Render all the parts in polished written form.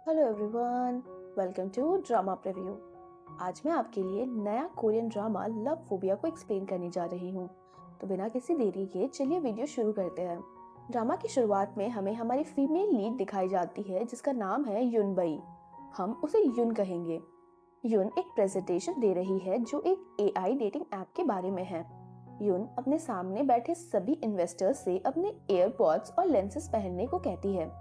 Hello everyone, welcome to drama preview. आज मैं आपके लिए नया कोरियन ड्रामा लव फोबिया को एक्सप्लेन करने जा रही हूँ। तो बिना किसी देरी के चलिए वीडियो शुरू करते हैं। ड्रामा की शुरुआत में हमें हमारी फीमेल लीड दिखाई जाती है जिसका नाम है युनबई। हम उसे युन कहेंगे। युन एक प्रेजेंटेशन दे रही है जो एक एआई डेटिंग ऐप के बारे में है। युन अपने सामने बैठे सभी इन्वेस्टर्स से अपने एयरपॉड्स और लेंसेज पहनने को कहती है।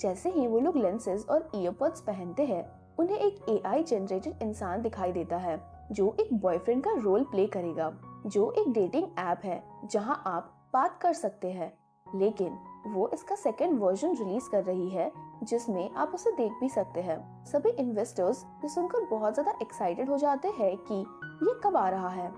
जैसे ही वो लोग लेंसेज और ईयरपॉड्स पहनते हैं, उन्हें एक एआई जनरेटेड इंसान दिखाई देता है जो एक बॉयफ्रेंड का रोल प्ले करेगा, जो एक डेटिंग ऐप है जहां आप बात कर सकते हैं। लेकिन वो इसका सेकंड वर्जन रिलीज कर रही है जिसमें आप उसे देख भी सकते हैं। सभी इन्वेस्टर्स ये सुनकर बहुत ज्यादा एक्साइटेड हो जाते हैं कि ये कब आ रहा है।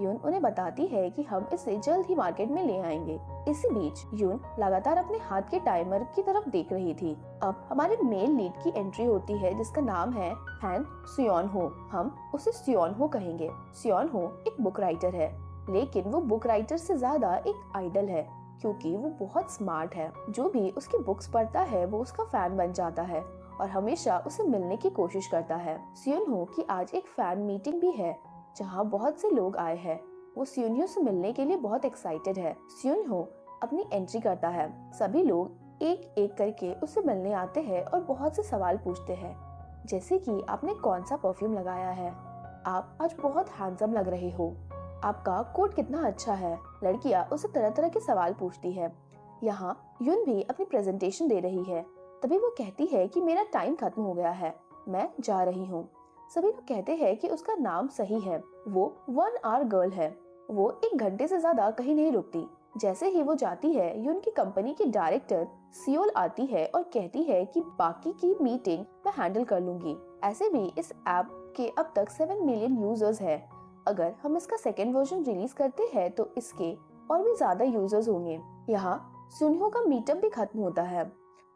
यून उन्हें बताती है कि हम इसे जल्द ही मार्केट में ले आएंगे। इसी बीच यून लगातार अपने हाथ के टाइमर की तरफ देख रही थी। अब हमारे मेल लीड की एंट्री होती है जिसका नाम है हैन सियोन हो। हम उसे सियोन हो कहेंगे। सियोन हो एक बुक राइटर है, लेकिन वो बुक राइटर से ज्यादा एक आइडल है क्योंकि वो बहुत स्मार्ट है। जो भी उसकी बुक्स पढ़ता है वो उसका फैन बन जाता है और हमेशा उसे मिलने की कोशिश करता है। सियोन हो की आज एक फैन मीटिंग भी है जहाँ बहुत से लोग आए हैं। वो सियोनहो से मिलने के लिए बहुत एक्साइटेड है। सियोनहो अपनी एंट्री करता है। सभी लोग एक एक करके उससे मिलने आते हैं और बहुत से सवाल पूछते हैं, जैसे कि आपने कौन सा परफ्यूम लगाया है, आप आज बहुत हैंडसम लग रहे हो, आपका कोट कितना अच्छा है। लड़कियां उसे तरह तरह के सवाल पूछती है। यहाँ युन भी अपनी प्रेजेंटेशन दे रही है। तभी वो कहती है कि मेरा टाइम खत्म हो गया है, मैं जा रही हूँ। सभी लोग कहते हैं कि उसका नाम सही है, वो 1 आवर गर्ल है। वो 1 घंटे से ज्यादा कहीं नहीं रुकती। जैसे ही वो जाती है, युन की कंपनी की डायरेक्टर सियोल आती है और कहती है कि बाकी की मीटिंग मैं हैंडल कर लूंगी। ऐसे भी इस ऐप के अब तक 7 मिलियन यूजर्स हैं। अगर हम इसका सेकेंड वर्जन रिलीज करते हैं तो इसके और भी ज्यादा यूजर्स होंगे। यहाँ सुनहो का मीटअप भी खत्म होता है।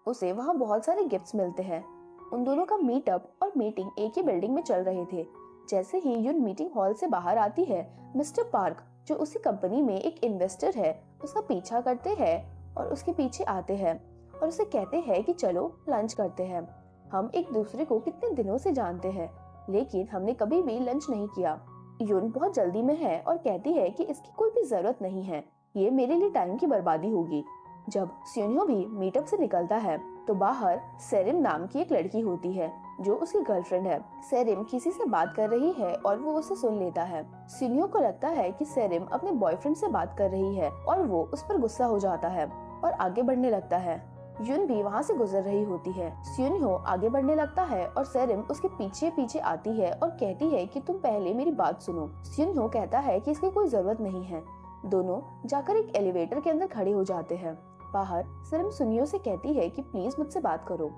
उसे वहाँ बहुत सारे गिफ्ट्स मिलते हैं। उन दोनों का मीटअप और मीटिंग एक ही बिल्डिंग में चल रहे थे। जैसे ही युन मीटिंग हॉल से बाहर आती है, मिस्टर पार्क जो उसी कंपनी में एक इन्वेस्टर है उसका पीछा करते हैं और उसके पीछे आते हैं और उसे कहते हैं कि चलो लंच करते हैं। हम एक दूसरे को कितने दिनों से जानते हैं, लेकिन हमने कभी भी लंच नहीं किया। युन बहुत जल्दी में है और कहती है कि इसकी कोई भी जरूरत नहीं है, ये मेरे लिए टाइम की बर्बादी होगी। जब सियोनहो भी मीटअप से निकलता है तो बाहर सेरिम नाम की एक लड़की होती है जो उसकी गर्लफ्रेंड है। सेरिम किसी से बात कर रही है और वो उसे सुन लेता है। सियोनहो को लगता है कि सेरिम अपने बॉयफ्रेंड से बात कर रही है और वो उस पर गुस्सा हो जाता है और आगे बढ़ने लगता है। युन भी वहाँ से गुजर रही होती है। सियोनहो आगे बढ़ने लगता है और सेरिम उसके पीछे पीछे आती है और कहती है कि तुम पहले मेरी बात सुनो। सियोनहो कहता है कि इसकी कोई जरूरत नहीं है। दोनों जाकर एक एलिवेटर के अंदर खड़े हो जाते हैं। बाहर सेरिम सुनियो से कहती है कि प्लीज मुझसे बात करो।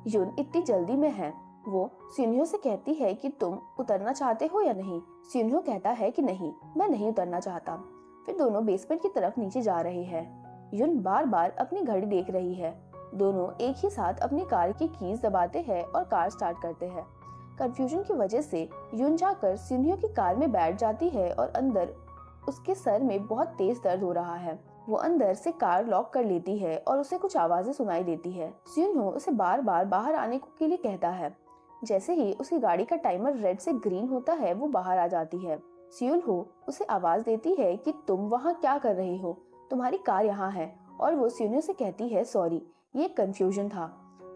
युन इतनी जल्दी में है। वो सियोनहो से कहती है कि तुम उतरना चाहते हो या नहीं। सियोनहो कहता है कि नहीं, मैं नहीं उतरना चाहता। फिर दोनों बेसमेंट की तरफ नीचे जा रहे हैं। युन बार बार अपनी घड़ी देख रही है। दोनों एक ही साथ अपनी कार की कीज दबाते हैं और कार स्टार्ट करते हैं। कंफ्यूजन की वजह से युन जाकर सियोनहो की कार में बैठ जाती है और अंदर उसके सर में बहुत तेज दर्द हो रहा है। वो अंदर से कार लॉक कर लेती है और उसे कुछ आवाजें सुनाई देती है। सियोनहो उसे बार बार बाहर आने के लिए कहता है। जैसे ही उसकी गाड़ी का टाइमर रेड से ग्रीन होता है, वो बाहर आ जाती है। सियोनहो उसे आवाज देती है कि तुम वहाँ क्या कर रही हो, तुम्हारी कार यहाँ है। और वो सियोनहो से कहती है सॉरी, ये कंफ्यूजन था।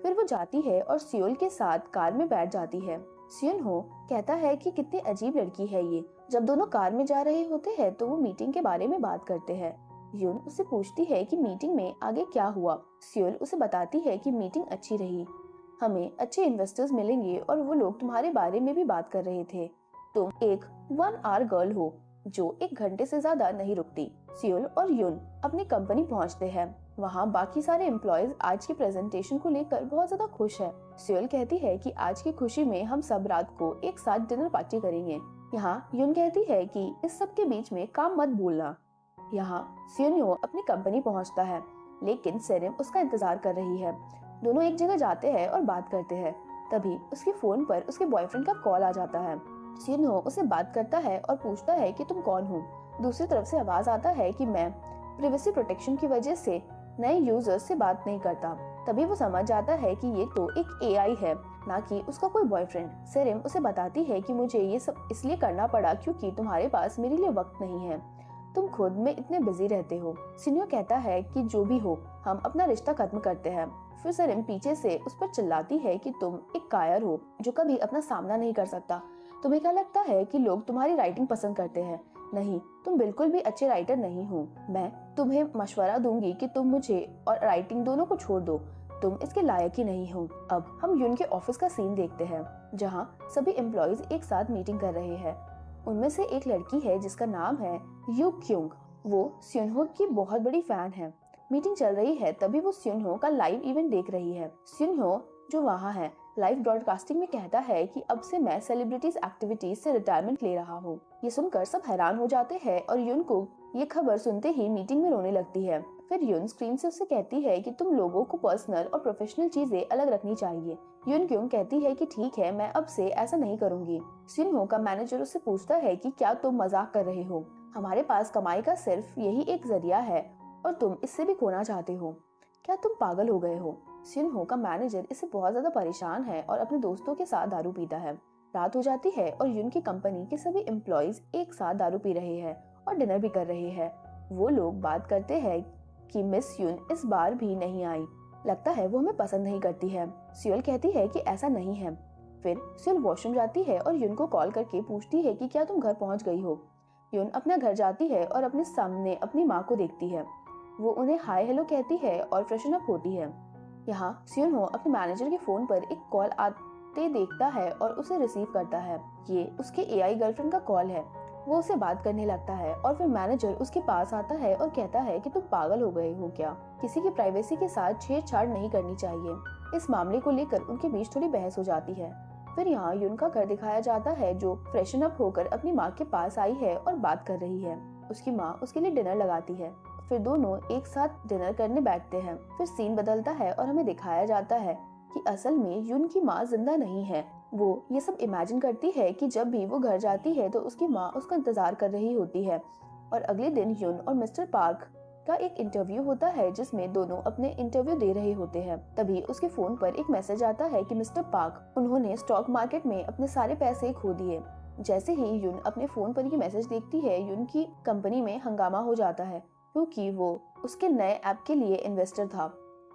फिर वो जाती है और सियोल के साथ कार में बैठ जाती है। सियोनहो कहता है कि कितनी अजीब लड़की है ये। जब दोनों कार में जा रहे होते हैं तो वो मीटिंग के बारे में बात करते हैं। युन उसे पूछती है कि मीटिंग में आगे क्या हुआ। सियोल उसे बताती है कि मीटिंग अच्छी रही, हमें अच्छे इन्वेस्टर्स मिलेंगे और वो लोग तुम्हारे बारे में भी बात कर रहे थे। तुम एक 1 आवर गर्ल हो जो 1 घंटे से ज्यादा नहीं रुकती। सियोल और युन अपनी कंपनी पहुंचते हैं। वहाँ बाकी सारे एम्प्लॉयज आज की प्रेजेंटेशन को लेकर बहुत ज्यादा खुश है। सियोल कहती है कि आज की खुशी में हम सब रात को एक साथ डिनर पार्टी करेंगे। यहाँ युन कहती है कि इस सब के बीच में काम मत भूलना। यहाँ सियोनहो अपनी कंपनी पहुंचता है, लेकिन सेरिम उसका इंतजार कर रही है। दोनों एक जगह जाते हैं और बात करते हैं। तभी उसके फोन पर उसके बॉयफ्रेंड का कॉल आ जाता है। सियोनहो उसे बात करता है और पूछता है कि तुम कौन हो। दूसरी तरफ से आवाज आता है कि मैं प्राइवेसी प्रोटेक्शन की वजह से नए यूजर्स से बात नहीं करता। तभी वो समझ जाता है कि ये तो एक एआई है, ना कि उसका कोई बॉयफ्रेंड। सेरेम उसे बताती है कि मुझे ये सब इसलिए करना पड़ा क्योंकि तुम्हारे पास मेरे लिए वक्त नहीं है, तुम खुद में इतने बिजी रहते हो। सिन्यो कहता है कि जो भी हो, हम अपना रिश्ता खत्म करते हैं। फिर सेरेम पीछे से उस पर चिल्लाती है कि तुम एक कायर हो जो कभी अपना सामना नहीं कर सकता। तुम्हें क्या लगता है कि लोग तुम्हारी राइटिंग पसंद करते हैं? नहीं, तुम बिल्कुल भी अच्छे राइटर नहीं हो। मैं तुम्हें मशवरा दूंगी कि तुम मुझे और राइटिंग दोनों को छोड़ दो, तुम इसके लायक ही नहीं हो। अब हम यून के ऑफिस का सीन देखते हैं, जहाँ सभी एम्प्लॉयज एक साथ मीटिंग कर रहे हैं। उनमें से एक लड़की है जिसका नाम है यू क्योंग। वो स्यूनहो की बहुत बड़ी फैन है। मीटिंग चल रही है, तभी वो स्यूनहो का लाइव इवेंट देख रही है। स्यूनहो जो वहाँ है, लाइव ब्रॉडकास्टिंग में कहता है कि अब से मैं सेलिब्रिटीज एक्टिविटीज से रिटायरमेंट ले रहा हूँ। ये सुनकर सब हैरान हो जाते हैं और यून को ये खबर सुनते ही मीटिंग में रोने लगती है। फिर यून स्क्रीन से उससे कहती है कि तुम लोगों को पर्सनल और प्रोफेशनल चीजें अलग रखनी चाहिए। यून क्यों कहती है कि ठीक है, मैं अब से ऐसा नहीं करूंगी। स्यूनहो का मैनेजर उससे पूछता है कि क्या तुम मजाक कर रहे हो? हमारे पास कमाई का सिर्फ यही एक जरिया है और तुम इससे भी खोना चाहते हो। क्या तुम पागल हो गए हो? स्यूनहो का मैनेजर इससे बहुत ज्यादा परेशान है और अपने दोस्तों के साथ दारू पीता है। रात हो जाती है और यून की कंपनी के सभी एम्प्लॉयज एक साथ दारू पी रहे हैं और डिनर भी कर रहे हैं। वो लोग बात करते हैं कि मिस यून इस बार भी नहीं आई, लगता है वो हमें पसंद नहीं करती है। सियोल कहती है कि ऐसा नहीं है। फिर सियोल वॉशरूम जाती है और यून को कॉल करके पूछती है कि क्या तुम घर पहुंच गई हो। यून अपना घर जाती है और अपने सामने अपनी माँ को देखती है। वो उन्हें हाय हेलो कहती है और फ्रेशन अप होती है। यहाँ स्यूनहो अपने मैनेजर के फोन पर एक कॉल आते देखता है और उसे रिसीव करता है। ये उसके एआई गर्लफ्रेंड का कॉल है। वो उसे बात करने लगता है और फिर मैनेजर उसके पास आता है और कहता है कि तुम पागल हो गए हो क्या? किसी की प्राइवेसी के साथ छेड़छाड़ नहीं करनी चाहिए। इस मामले को लेकर उनके बीच थोड़ी बहस हो जाती है। फिर यहाँ यून का घर दिखाया जाता है, जो फ्रेशन अप होकर अपनी माँ के पास आई है और बात कर रही है। उसकी माँ उसके लिए डिनर लगाती है। फिर दोनों एक साथ डिनर करने बैठते हैं। फिर सीन बदलता है और हमें दिखाया जाता है कि असल में यून की माँ जिंदा नहीं है। वो ये सब इमेजिन करती है कि जब भी वो घर जाती है तो उसकी माँ उसका इंतजार कर रही होती है। और अगले दिन यून और मिस्टर पार्क का एक इंटरव्यू होता है, जिसमें दोनों अपने इंटरव्यू दे रहे होते हैं। तभी उसके फोन पर एक मैसेज आता है कि मिस्टर पार्क, उन्होंने स्टॉक मार्केट में अपने सारे पैसे खो दिए। जैसे ही यून अपने फोन पर ये मैसेज देखती है, यून की कंपनी में हंगामा हो जाता है क्योंकि वो उसके नए ऐप के लिए इन्वेस्टर था।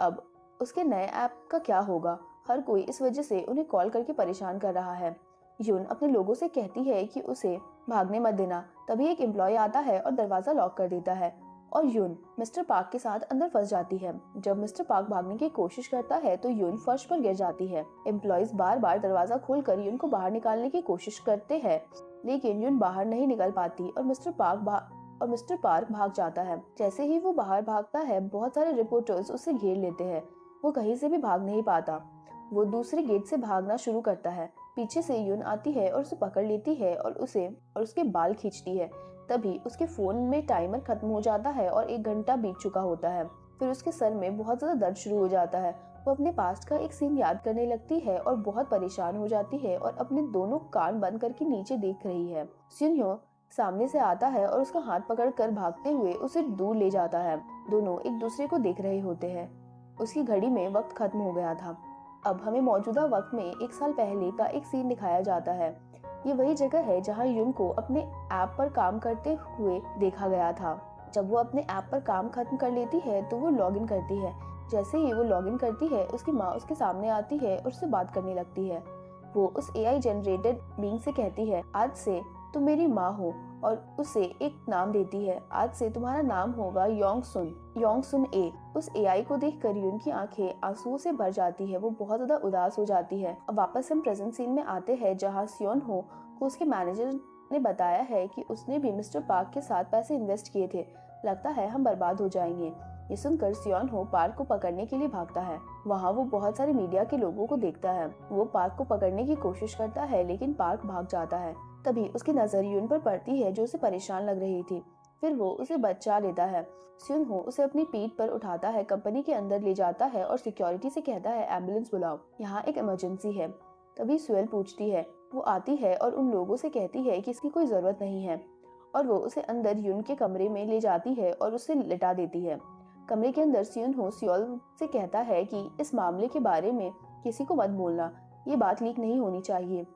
अब उसके नए ऐप का क्या होगा? हर कोई इस वजह से उन्हें कॉल करके परेशान कर रहा है। यून अपने लोगों से कहती है कि उसे भागने मत देना। तभी एक एम्प्लॉय आता है और दरवाजा लॉक कर देता है और यून मिस्टर पार्क के साथ अंदर फंस जाती है। जब मिस्टर पार्क भागने की कोशिश करता है तो यून फर्श पर गिर जाती है। एम्प्लॉयज बार बार दरवाजा खोलकर यून को बाहर निकालने की कोशिश करते हैं, लेकिन यून बाहर नहीं निकल पाती और मिस्टर पार्क भाग जाता है। जैसे ही वो बाहर भागता है, बहुत सारे रिपोर्टर्स उसे घेर लेते हैं। वो कहीं से भी भाग नहीं पाता। वो दूसरे गेट से भागना शुरू करता है। पीछे से यून आती है और उसे पकड़ लेती है और उसके बाल खींचती है। तभी उसके फोन में टाइमर खत्म हो जाता है और 1 घंटा बीत चुका होता है। फिर उसके सर में बहुत ज्यादा दर्द शुरू हो जाता है। वो अपने पास्ट का एक सीन याद करने लगती है और बहुत परेशान हो जाती है और अपने दोनों कान बंद करके नीचे देख रही है। स्यूनहो सामने से आता है और उसका हाथ पकड़कर भागते हुए उसे दूर ले जाता है। दोनों एक दूसरे को देख रहे होते हैं। उसकी घड़ी में वक्त खत्म हो गया था। अब हमें मौजूदा वक्त में 1 साल पहले का एक सीन दिखाया जाता है। ये वही जगह है जहाँ यून को अपने ऐप पर काम करते हुए देखा गया था। जब वो अपने ऐप पर काम खत्म कर लेती है तो वो लॉगिन करती है। जैसे ही वो लॉगिन करती है, उसकी माँ उसके सामने आती है और उससे बात करने लगती है। वो उस एआई जनरेटेड बीइंग से कहती है, आज से तुम मेरी माँ हो, और उसे एक नाम देती है। आज से तुम्हारा नाम होगा योंग सुन ए। उस एआई को देखकर यून की आंखें आंसुओं से भर जाती है। वो बहुत ज्यादा उदास हो जाती है। अब वापस हम प्रेजेंट सीन में आते हैं, जहाँ स्यूनहो को उसके मैनेजर ने बताया है कि उसने भी मिस्टर पार्क के साथ पैसे इन्वेस्ट किए थे। लगता है हम बर्बाद हो जाएंगे। ये सुनकर स्यूनहो पार्क को पकड़ने के लिए भागता है। वहाँ वो बहुत सारे मीडिया के लोगों को देखता है। वो पार्क को पकड़ने की कोशिश करता है, लेकिन पार्क भाग जाता है। तभी उसकी नजर यून पर पड़ती है, जो उसे परेशान लग रही थी। फिर वो उसे बचा लेता है। स्यूनहो उसे अपनी पीठ पर उठाता है, कंपनी के अंदर ले जाता है और सिक्योरिटी से कहता है, एम्बुलेंस बुलाओ, यहाँ एक इमरजेंसी है। तभी स्वेल पूछती है। वो आती है और उन लोगों से कहती है कि इसकी कोई जरूरत नहीं है, और वो उसे अंदर यून के कमरे में ले जाती है और उसे लिटा देती है। कमरे के अंदर सियोन हो सियोल से कहता है कि इस मामले के बारे में किसी को मत बोलना, ये बात लीक नहीं होनी चाहिए।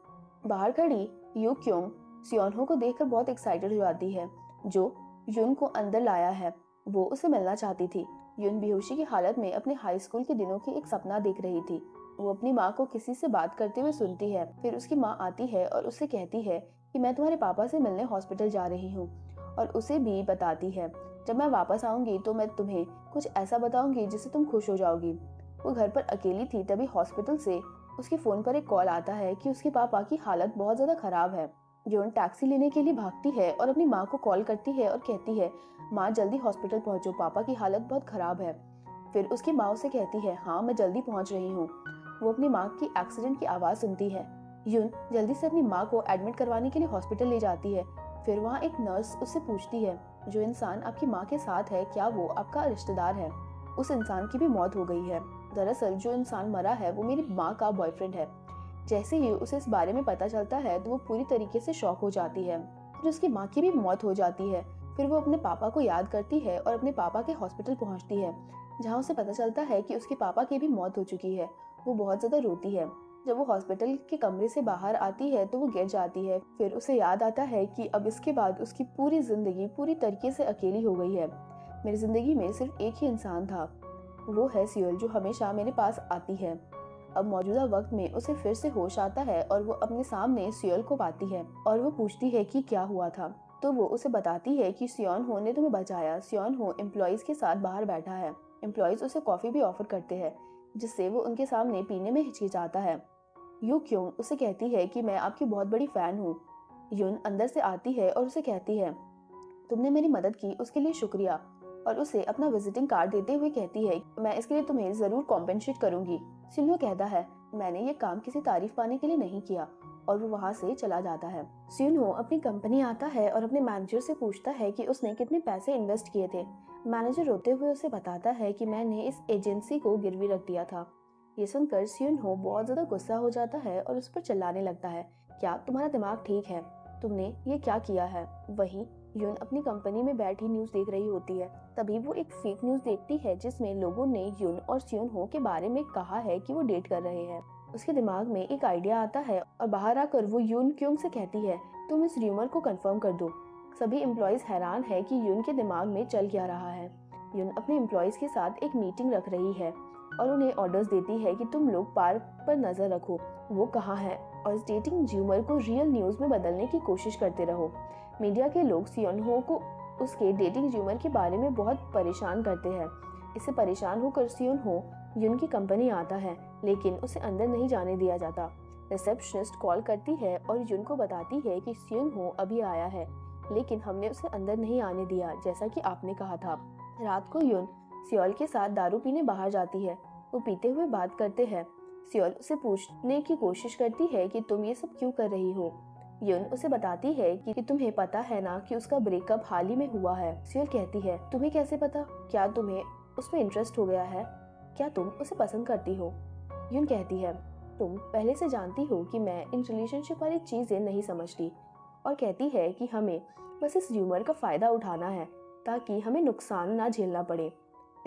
बाहर खड़ी यू क्योंग सियोन हो को देखकर बहुत एक्साइटेड हो जाती है, जो युन को अंदर लाया है। वो उसे मिलना चाहती थी। युन बेहोशी की हालत में अपने हाई स्कूल के दिनों की एक सपना देख रही थी। वो अपनी माँ को किसी से बात करते हुए सुनती है। फिर उसकी माँ आती है और उससे कहती है कि मैं तुम्हारे पापा से मिलने हॉस्पिटल जा रही हूँ, और उसे भी बताती है जब मैं वापस आऊंगी तो मैं तुम्हें कुछ ऐसा बताऊंगी जिससे तुम खुश हो जाओगी। वो घर पर अकेली थी, तभी हॉस्पिटल से उसके फोन पर एक कॉल आता है कि उसके पापा की हालत बहुत ज्यादा खराब है। युन टैक्सी लेने के लिए भागती है और अपनी माँ को कॉल करती है और कहती है, माँ जल्दी हॉस्पिटल पहुंचो, पापा की हालत बहुत खराब है। फिर उसकी माँ उसे कहती है, हाँ मैं जल्दी पहुंच रही हूँ। वो अपनी माँ की एक्सीडेंट की आवाज़ सुनती है। युन जल्दी से अपनी माँ को एडमिट करवाने के लिए हॉस्पिटल ले जाती है। फिर वहाँ एक नर्स उससे पूछती है, जो इंसान आपकी माँ के साथ है क्या वो आपका रिश्तेदार है? उस इंसान की भी मौत हो गई है। दरअसल जो इंसान मरा है वो मेरी माँ का बॉयफ्रेंड है। जैसे ही उसे इस बारे में पता चलता है तो वो पूरी तरीके से शॉक हो जाती है। फिर उसकी माँ की भी मौत हो जाती है। फिर वो अपने पापा को याद करती है और अपने पापा के हॉस्पिटल पहुंचती है, जहाँ उसे पता चलता है कि उसके पापा की भी मौत हो चुकी है। वो बहुत ज्यादा रोती है। जब वो हॉस्पिटल के कमरे से बाहर आती है तो वो गिर जाती है। फिर उसे याद आता है कि अब इसके बाद उसकी पूरी जिंदगी पूरी तरीके से अकेली हो गई है। मेरी जिंदगी में सिर्फ एक ही इंसान था, वो है सियोल, जो हमेशा मेरे पास आती है। अब मौजूदा वक्त में उसे फिर से होश आता है और वो अपने सामने सियोल को पाती है और वो पूछती है कि क्या हुआ था। तो वो उसे बताती है कि सियोन हो ने तुम्हें बचाया। सियोन हो एम्प्लॉइज के साथ बाहर बैठा है। एम्प्लॉइज उसे कॉफी भी ऑफर करते हैं, जिससे वो उनके सामने पीने में हिचकिचाता है। यू क्योंग उसे कहती है कि मैं आपकी बहुत बड़ी फैन हूँ। युन अंदर से आती है और उसे कहती है, तुमने मेरी मदद की उसके लिए शुक्रिया, और उसे अपना विजिटिंग कार्ड देते हुए कहती है, मैं इसके लिए तुम्हें जरूर कॉम्पेंसेट करूंगी। सिन्हो कहता है, मैंने ये काम किसी तारीफ पाने के लिए नहीं किया, और वो वहाँ से चला जाता है। सिन्हो अपनी कंपनी आता है और अपने मैनेजर से पूछता है कि उसने कितने पैसे इन्वेस्ट किए थे। मैनेजर रोते हुए उसे बताता है कि मैंने इस एजेंसी को गिरवी रख दिया था। ये सुनकर सिन्हो बहुत ज्यादा गुस्सा हो जाता है और उस पर चिल्लाने लगता है, क्या तुम्हारा दिमाग ठीक है? तुमने ये क्या किया है? वहीं युन अपनी कंपनी में बैठी न्यूज देख रही होती है। तभी वो एक फेक न्यूज देखती है जिसमें लोगों ने युन और सियोन हो के बारे में कहा है कि वो डेट कर रहे हैं। उसके दिमाग में एक आइडिया आता है और बाहर आकर वो युन क्योंग से कहती है, तुम इस र्यूमर को कंफर्म कर दो। सभी एम्प्लॉयज हैरान है कि युन के दिमाग में चल क्या रहा है। युन अपने एम्प्लॉयज के साथ एक मीटिंग रख रही है और उन्हें ऑर्डर्स देती है कि तुम लोग पार्क पर नजर रखो, वो कहाँ है, और इस डेटिंग र्यूमर को रियल न्यूज में बदलने की कोशिश करते रहो। मीडिया के लोग सियोन हो को उसके डेटिंग र्यूमर के बारे में बहुत परेशान करते हैं। इससे परेशान होकर सियोन हो युन की कंपनी आता है, लेकिन उसे अंदर नहीं जाने दिया जाता। रिसेप्शनिस्ट कॉल करती है और युन को बताती है कि सियोन हो अभी आया है, लेकिन हमने उसे अंदर नहीं आने दिया जैसा कि आपने कहा था। रात को युन सियोल के साथ दारू पीने बाहर जाती है। वो पीते हुए बात करते हैं। सियोल उसे पूछने की कोशिश करती है कि तुम ये सब क्यों कर रही हो। युन उसे बताती है कि तुम्हें पता है ना कि उसका ब्रेकअप हाल ही में हुआ है। सियोल कहती है, तुम्हें कैसे पता? क्या तुम्हें उसमें इंटरेस्ट हो गया है? क्या तुम उसे पसंद करती हो? युन कहती है, तुम पहले से जानती हो कि मैं इन रिलेशनशिप वाली चीजें नहीं समझती, और कहती है कि हमें बस इस र्यूमर का फायदा उठाना है ताकि हमें नुकसान ना झेलना पड़े।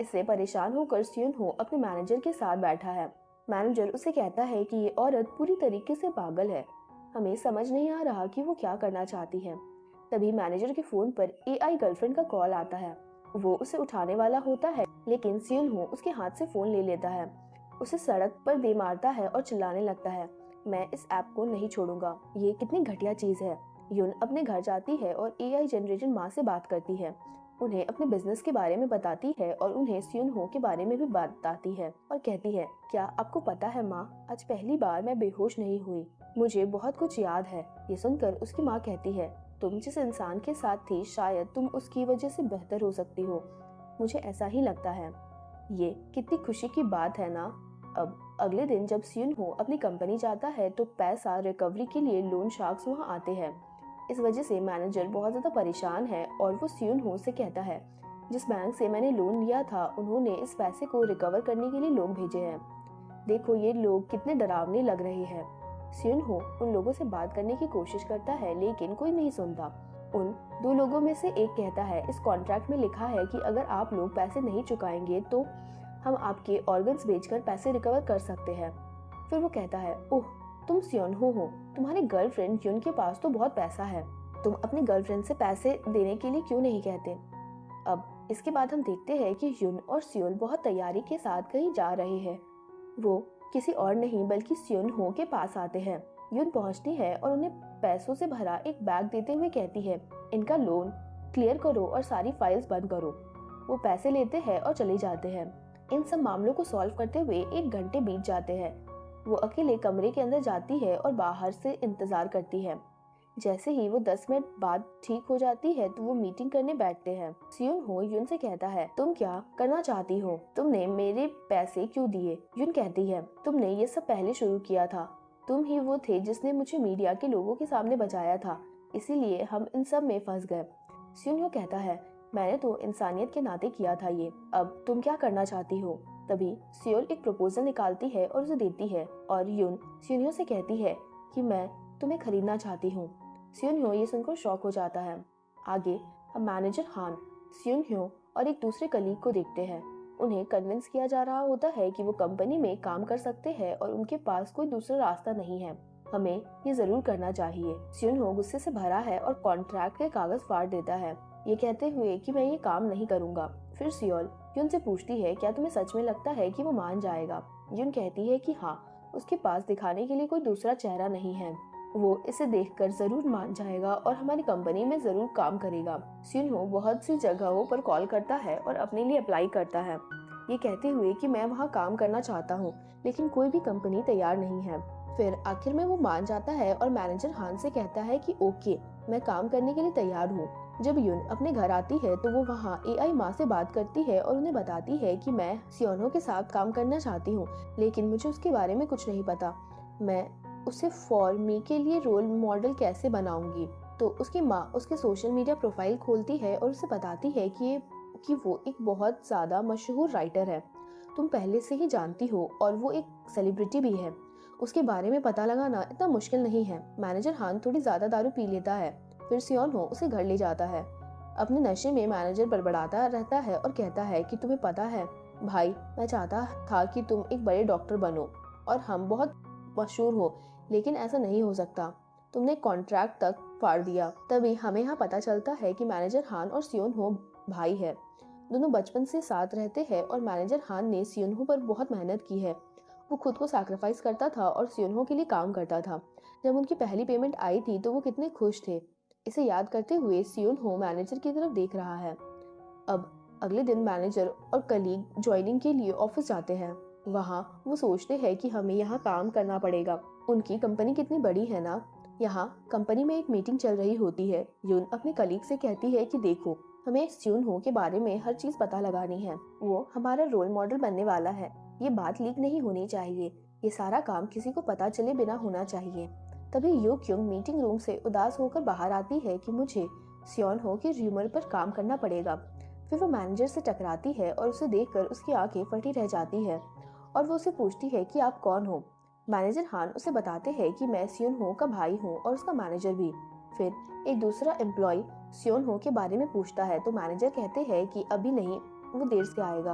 इससे परेशान होकर सियोन हो अपने मैनेजर के साथ बैठा है। मैनेजर उसे कहता है कि ये औरत पूरी तरीके से पागल है, हमें समझ नहीं आ रहा कि वो क्या करना चाहती है। तभी मैनेजर के फोन पर एआई गर्लफ्रेंड का कॉल आता है। वो उसे उठाने वाला होता है, लेकिन सियोन हो उसके हाथ से फोन ले लेता है, उसे सड़क पर दे मारता है और चिल्लाने लगता है, मैं इस ऐप को नहीं छोड़ूंगा, ये कितनी घटिया चीज है। युन अपने घर जाती है और एआई जनरेटेड माँ से बात करती है, उन्हें अपने बिजनेस के बारे में बताती है और उन्हें सियोन हो के बारे में भी बताती है और कहती है, क्या आपको पता है माँ, आज पहली बार मैं बेहोश नहीं हुई, मुझे बहुत कुछ याद है। ये सुनकर उसकी माँ कहती है, तुम जिस इंसान के साथ थी शायद तुम उसकी वजह से बेहतर हो सकती हो, मुझे ऐसा ही लगता है। ये कितनी खुशी की बात है ना। अब अगले दिन जब सियोन हो अपनी कंपनी जाता है तो पैसा रिकवरी के लिए लोन शार्क्स वहाँ आते हैं। इस वजह से मैनेजर बहुत ज्यादा परेशान है और वो सियोन हो से कहता है, जिस बैंक से मैंने लोन लिया था उन्होंने इस पैसे को रिकवर करने के लिए लोग भेजे हैं। देखो ये लोग कितने डरावने लग रहे हैं। सियोन हो उन लोगों से बात करने की कोशिश करता है लेकिन कोई नहीं सुनता। उन दो लोगों में से एक कहता है, इस कॉन्ट्रैक्ट में लिखा है कि अगर आप लोग पैसे नहीं चुकाएंगे तो हम आपके ऑर्गन्स बेचकर पैसे रिकवर कर सकते हैं। फिर वो कहता है, ओह तुम सियोनहो हो, तुम्हारी गर्लफ्रेंड युन के पास तो बहुत पैसा है, तुम अपनी गर्लफ्रेंड से पैसे देने के लिए क्यों नहीं कहते। अब इसके बाद हम देखते हैं कि युन और सियोल बहुत तैयारी के साथ कहीं जा रहे हैं। वो किसी और नहीं बल्कि सियोनहो के पास आते हैं। युन पहुंचती है और उन्हें पैसों से भरा एक बैग देते हुए कहती है, इनका लोन क्लियर करो और सारी फाइल्स बंद करो। वो पैसे लेते हैं और चले जाते हैं। इन सब मामलों को सॉल्व करते हुए 1 घंटे बीत जाते हैं। वो अकेले कमरे के अंदर जाती है और बाहर से इंतजार करती है। जैसे ही वो 10 मिनट बाद ठीक हो जाती है तो वो मीटिंग करने बैठते हैं। सियोनहो युन से कहता है, तुम क्या करना चाहती हो, तुमने मेरे पैसे क्यों दिए। युन कहती है, तुमने ये सब पहले शुरू किया था, तुम ही वो थे जिसने मुझे मीडिया के लोगों के सामने बचाया था, इसीलिए हम इन सब में फंस गए। सियोनहो कहता है, मैंने तो इंसानियत के नाते किया था ये, अब तुम क्या करना चाहती हो। तभी सियोल एक प्रपोजल निकालती है और उसे देती है और युन सियोनहो से कहती है कि मैं तुम्हें खरीदना चाहती हूँ। सियोनहो ये सुनकर शॉक हो जाता है। आगे हम मैनेजर हान, सियोनहो और एक दूसरे कलीग को देखते हैं। उन्हें कन्विंस किया जा रहा होता है कि वो कंपनी में काम कर सकते हैं और उनके पास कोई दूसरा रास्ता नहीं है, हमें ये जरूर करना चाहिए। सियोनहो गुस्से से भरा है और कॉन्ट्रैक्ट के कागज फाड़ देता है, ये कहते हुए कि मैं ये काम नहीं करूंगा। फिर सियोल युन से पूछती है, क्या तुम्हें सच में लगता है कि वो मान जाएगा। युन कहती है कि हाँ, उसके पास दिखाने के लिए कोई दूसरा चेहरा नहीं है, वो इसे देखकर जरूर मान जाएगा और हमारी कंपनी में जरूर काम करेगा। सियोनहो बहुत सी जगहों पर कॉल करता है और अपने लिए अप्लाई करता है, ये कहते हुए कि मैं वहाँ काम करना चाहता हूँ, लेकिन कोई भी कंपनी तैयार नहीं है। फिर आखिर में वो मान जाता है और मैनेजर हान से कहता है कि ओके, मैं काम करने के लिए तैयार हूँ। जब युन अपने घर आती है तो वो वहाँ एआई माँ से बात करती है और उन्हें बताती है कि मैं सियोनहो के साथ काम करना चाहती हूँ, लेकिन मुझे उसके बारे में कुछ नहीं पता, मैं उसे फॉर मी के लिए रोल मॉडल कैसे बनाऊंगी। तो उसकी माँ उसके सोशल मीडिया प्रोफाइल खोलती है और उसे बताती है कि वो एक बहुत ज़्यादा मशहूर राइटर है, तुम पहले से ही जानती हो, और वो एक सेलिब्रिटी भी है, उसके बारे में पता लगाना इतना मुश्किल नहीं है। मैनेजर हान थोड़ी ज़्यादा दारू पी लेता है। फिर सियोनहो उसे घर ले जाता है। अपने नशे में मैनेजर बड़बड़ाता रहता है और कहता है कि तुम्हें पता है भाई, मैं चाहता था कि तुम एक बड़े डॉक्टर बनो और हम बहुत मशहूर हो, लेकिन ऐसा नहीं हो सकता, तुमने कॉन्ट्रैक्ट तक फाड़ दिया। तभी हमें यहाँ पता चलता है कि मैनेजर हान और सियोनहो भाई है, दोनों बचपन से साथ रहते हैं और मैनेजर हान ने सियोनहो पर बहुत मेहनत की है। वो खुद को सैक्रिफाइस करता था और सियोनहो के लिए काम करता था। जब उनकी पहली पेमेंट आई थी तो वो कितने खुश थे। इसे याद करते हुए सियोनहो मैनेजर की तरफ देख रहा है। अब अगले दिन मैनेजर और कलीग ज्वाइनिंग के लिए ऑफिस जाते हैं। वहाँ वो सोचते हैं कि हमें यहाँ काम करना पड़ेगा, उनकी कंपनी कितनी बड़ी है ना। यहाँ कंपनी में एक मीटिंग चल रही होती है। युन अपने कलीग से कहती है कि देखो, हमें सियोनहो के बारे में हर चीज पता लगानी है, वो हमारा रोल मॉडल बनने वाला है, ये बात लीक नहीं होनी चाहिए, ये सारा काम किसी को पता चले बिना होना चाहिए। तभी यो क्योंग मीटिंग रूम से उदास होकर बाहर आती है कि मुझे सियोनहो के र्यूमर पर काम करना पड़ेगा। फिर वो मैनेजर से टकराती है और उसे देखकर उसकी आंखें फटी रह जाती है और वो उसे पूछती है कि आप कौन हो। मैनेजर हान उसे बताते हैं कि मैं सियोनहो का भाई हूँ और उसका मैनेजर भी। फिर एक दूसरा एम्प्लॉय सियोनहो के बारे में पूछता है तो मैनेजर कहते हैं कि अभी नहीं, वो देर से आएगा।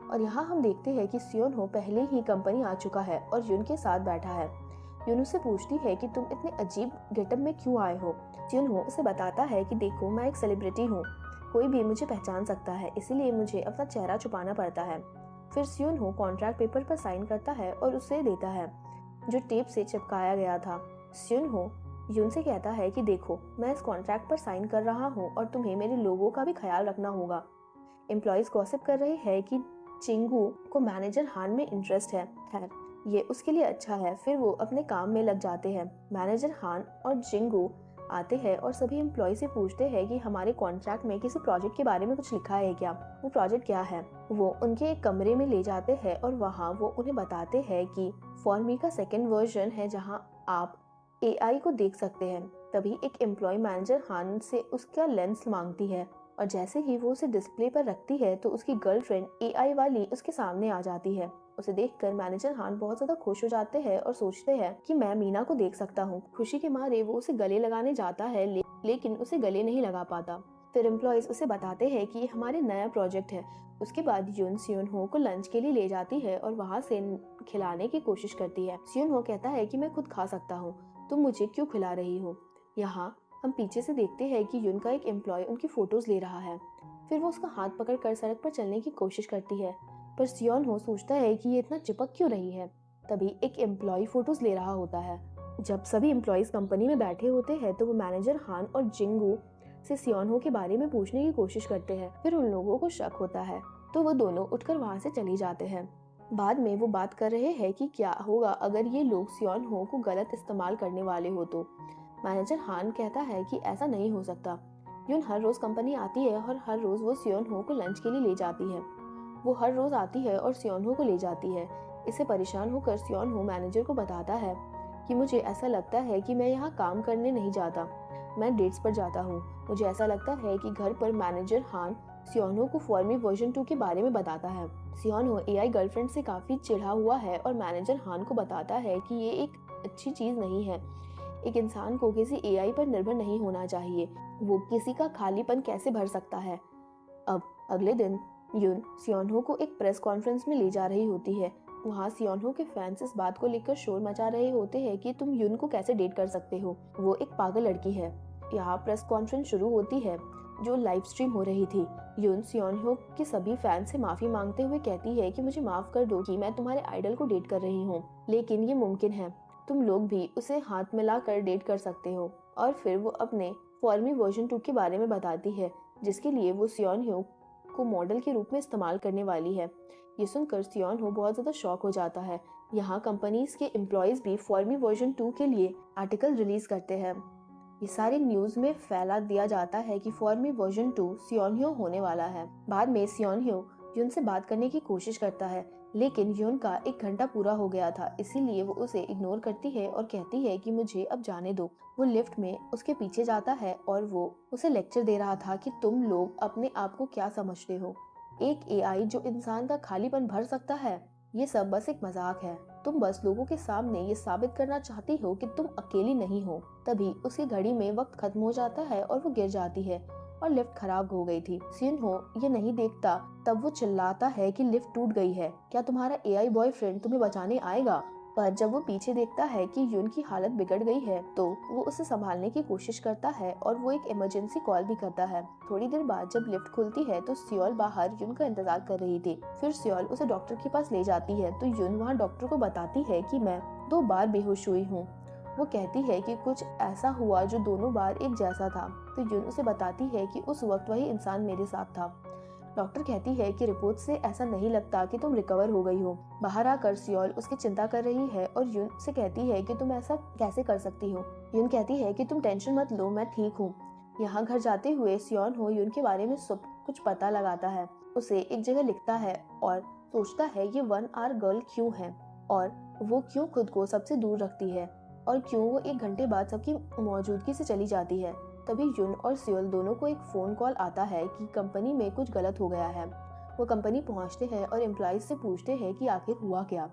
और यहाँ हम देखते हैं कि सियोनहो पहले ही कंपनी आ चुका है और युन के साथ बैठा है। युन उससे पूछती है कि तुम इतने अजीब गेटअप में क्यों आए हो। सियोनहो उसे बताता है कि देखो, मैं एक सेलिब्रिटी हूँ, कोई भी मुझे पहचान सकता है, इसीलिए मुझे अपना चेहरा छुपाना पड़ता है। फिर सियोनहो कॉन्ट्रैक्ट पेपर पर साइन करता है और उसे देता है जो टेप से चिपकाया गया था। सियोनहो युन से कहता है कि देखो, मैं इस कॉन्ट्रैक्ट पर साइन कर रहा हूँ और तुम्हें मेरे लोगों का भी ख्याल रखना होगा। एम्प्लॉयज गॉसिप कर रहे हैं कि चिंगू को मैनेजर हान में इंटरेस्ट है, ये उसके लिए अच्छा है। फिर वो अपने काम में लग जाते हैं। मैनेजर हान और जिंगू आते हैं और सभी एम्प्लॉय से पूछते हैं कि हमारे कॉन्ट्रैक्ट में किसी प्रोजेक्ट के बारे में कुछ लिखा है क्या, वो प्रोजेक्ट क्या है। वो उनके एक कमरे में ले जाते हैं और वहाँ वो उन्हें बताते हैं कि फॉर्मी का सेकेंड वर्जन है जहाँ आप एआई को देख सकते हैं। तभी एक एम्प्लॉय मैनेजर हान से उसका लेंस मांगती है और जैसे ही वो उसे डिस्प्ले पर रखती है तो उसकी गर्लफ्रेंड एआई वाली उसके सामने आ जाती है। उसे देखकर मैनेजर हान बहुत ज्यादा खुश हो जाते हैं और सोचते हैं कि मैं मीना को देख सकता हूँ। खुशी के मारे वो उसे गले लगाने जाता है, लेकिन उसे गले नहीं लगा पाता। फिर एम्प्लॉयज उसे बताते हैं कि ये हमारे नया प्रोजेक्ट है। उसके बाद यून सियोन हो को लंच के लिए ले जाती है और वहाँ से खिलाने की कोशिश करती है। सियोन हो कहता है कि मैं खुद खा सकता हूँ, तुम मुझे क्यों खिला रही हो। यहाँ हम पीछे से देखते हैं कि यून का एक एम्प्लॉय उनकी फोटोज ले रहा है। फिर वो उसका हाथ पकड़कर सड़क पर चलने की कोशिश करती है, पर सियोन हो सोचता है कि ये इतना चिपक क्यों रही है। तभी एक एम्प्लॉय फोटोज ले रहा होता है। जब सभी एम्प्लॉयज कंपनी में बैठे होते हैं तो वो मैनेजर हान और जिंगू से सियोन हो के बारे में पूछने की कोशिश करते हैं। फिर उन लोगों को शक होता है तो वो दोनों उठकर वहाँ से चले जाते हैं। बाद में वो बात कर रहे हैं कि क्या होगा अगर ये लोग सियोन हो को गलत इस्तेमाल करने वाले हो तो। मैनेजर हान कहता है कि ऐसा नहीं हो सकता। यून हर रोज कंपनी आती है और हर रोज वो सियोन हो को लंच के लिए ले जाती है। वो हर रोज आती है और सियोन हो को ले जाती है। इससे परेशान होकर सियोन हो मैनेजर को बताता है कि मुझे ऐसा लगता है कि मैं यहाँ काम करने नहीं जाता, मैं डेट्स पर जाता हूँ। मुझे ऐसा लगता है कि घर पर। मैनेजर हान सियोन हो को फॉर्मी वर्जन 2 के बारे में बताता है। सियोन हो एआई गर्लफ्रेंड से काफी चिढ़ा हुआ है और मैनेजर हान को बताता है कि ये एक अच्छी चीज नहीं है। एक इंसान को किसी एआई पर निर्भर नहीं होना चाहिए, वो किसी का खालीपन कैसे भर सकता है। अब अगले दिन यून सियोन हो को एक प्रेस कॉन्फ्रेंस में ले जा रही होती है। वहाँ सियोन हो के फैंस इस बात को लेकर शोर मचा रहे होते हैं कि तुम यून को कैसे डेट कर सकते हो, वो एक पागल लड़की है। यहाँ प्रेस कॉन्फ्रेंस शुरू होती है जो लाइव स्ट्रीम हो रही थी। यून सियोन हो के सभी फैंस से माफी मांगते हुए कहती है कि मुझे माफ कर दो कि मैं तुम्हारे आइडल को डेट कर रही हूँ, लेकिन ये मुमकिन है, तुम लोग भी उसे हाथ मिलाकर डेट कर सकते हो। और फिर वो अपने फॉर्मी वर्जन 2 के बारे में बताती है जिसके लिए वो सियोन हो को मॉडल के रूप में इस्तेमाल करने वाली है। ये सुनकर सियोन हो बहुत ज्यादा शॉक हो जाता है। यहाँ कंपनीज के एम्प्लॉयज भी फॉर्मी वर्जन 2 के लिए आर्टिकल रिलीज करते हैं। ये सारी न्यूज में फैला दिया जाता है कि फॉर्मी वर्जन 2 सियोन हो होने वाला है। बाद में सियोन हो यून से बात करने की कोशिश करता है, लेकिन यून का 1 घंटा पूरा हो गया था, इसीलिए वो उसे इग्नोर करती है और कहती है कि मुझे अब जाने दो। वो लिफ्ट में उसके पीछे जाता है और वो उसे लेक्चर दे रहा था कि तुम लोग अपने आप को क्या समझते हो, एक एआई जो इंसान का खालीपन भर सकता है, ये सब बस एक मजाक है। तुम बस लोगों के सामने ये साबित करना चाहती हो कि तुम अकेली नहीं हो। तभी उसकी घड़ी में वक्त खत्म हो जाता है और वो गिर जाती है और लिफ्ट खराब हो गई थी। सियोन हो ये नहीं देखता, तब वो चिल्लाता है कि लिफ्ट टूट गई है, क्या तुम्हारा एआई बॉयफ्रेंड तुम्हें बचाने आएगा। पर जब वो पीछे देखता है कि यून की हालत बिगड़ गई है तो वो उसे संभालने की कोशिश करता है और वो एक इमरजेंसी कॉल भी करता है। थोड़ी देर बाद जब लिफ्ट खुलती है तो सियोल बाहर यून का इंतजार कर रही थी। फिर सियोल उसे डॉक्टर के पास ले जाती है तो यून वहाँ डॉक्टर को बताती है कि मैं 2 बार बेहोश हुई हूँ। वो कहती है कि कुछ ऐसा हुआ जो दोनों बार एक जैसा था, तो यून उसे बताती है कि उस वक्त वही इंसान मेरे साथ था। डॉक्टर कहती है कि रिपोर्ट से ऐसा नहीं लगता कि तुम रिकवर हो गई हो। बाहर आकर सियोल उसकी चिंता कर रही है और यून से कहती है कि तुम ऐसा कैसे कर सकती हो। यून कहती है कि तुम टेंशन मत लो, मैं ठीक हूँ। यहाँ घर जाते हुए सियोन हो यून के बारे में सब कुछ पता लगाता है, उसे एक जगह लिखता है और सोचता है ये 1 आवर गर्ल क्यों है और वो क्यों खुद को सबसे दूर रखती है और क्यों वो 1 घंटे बाद सबकी मौजूदगी से चली जाती है। तभी यून और सियोल दोनों को एक फोन कॉल आता है कि कंपनी में कुछ गलत हो गया है। वो कंपनी पहुंचते हैं और एम्प्लॉइज से पूछते हैं कि आखिर हुआ क्या।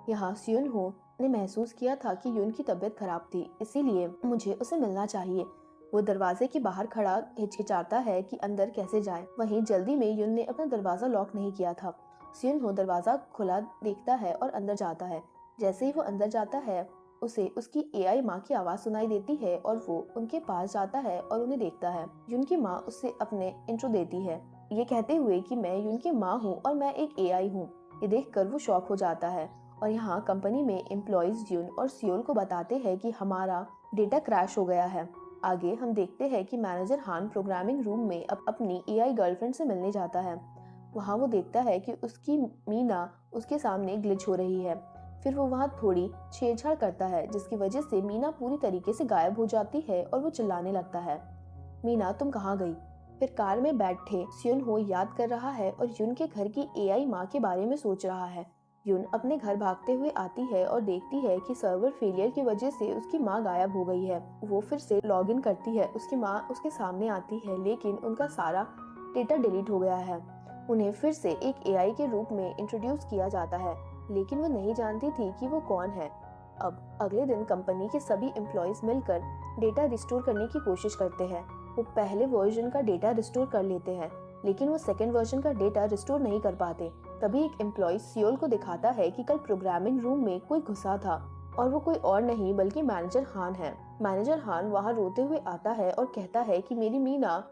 यहाँ सियोन हो ने महसूस किया था कि यून की तबीयत खराब थी, इसीलिए मुझे उसे मिलना चाहिए। वो दरवाजे के बाहर खड़ा हिचकिचाता है कि अंदर कैसे जाए। वहीं जल्दी में यून ने अपना दरवाजा लॉक नहीं किया था। सियोन हो दरवाजा खुला देखता है और अंदर जाता है। जैसे ही वो अंदर जाता है उसे उसकी एआई माँ की आवाज सुनाई देती है और वो उनके पास जाता है और उन्हें देखता है। यून की माँ उससे अपने इंट्रो देती है, ये कहते हुए कि मैं यून की माँ हूँ और मैं एक एआई हूँ। ये देखकर वो शॉक हो जाता है और यहाँ कंपनी में एम्प्लॉइज यून और सियोल को बताते हैं कि हमारा डेटा क्रैश हो गया है। आगे हम देखते हैं कि मैनेजर हान प्रोग्रामिंग रूम में अपनी एआई गर्लफ्रेंड से मिलने जाता है। वहाँ वो देखता है कि उसकी मीना उसके सामने ग्लिच हो रही है। फिर वो वहाँ थोड़ी छेड़छाड़ करता है जिसकी वजह से मीना पूरी तरीके से गायब हो जाती है और वो चिल्लाने लगता है, मीना तुम कहाँ गई। फिर कार में बैठे सियोन हो याद कर रहा है और यून के घर की एआई माँ के बारे में सोच रहा है। यून अपने घर भागते हुए आती है और देखती है कि सर्वर फेलियर की वजह से उसकी माँ गायब हो गई है। वो फिर से लॉग इन करती है, उसकी माँ उसके सामने आती है लेकिन उनका सारा डेटा डिलीट हो गया है। उन्हें फिर से एक एआई के रूप में इंट्रोड्यूस किया जाता है। लेकिन वो नहीं जानती थी कि वो कौन है। अब अगले दिन कंपनी के सभी एम्प्लॉयज मिलकर डेटा रिस्टोर करने की कोशिश करते हैं। वो पहले वर्जन का डेटा रिस्टोर कर लेते हैं, लेकिन वो सेकेंड वर्जन का डेटा रिस्टोर नहीं कर पाते। तभी एक एम्प्लॉय सियोल को दिखाता है कि कल प्रोग्रामिंग रूम में कोई घुसा था और वो कोई और नहीं बल्कि मैनेजर हान है। मैनेजर हान वहाँ रोते हुए आता है और कहता है कि मेरी मीना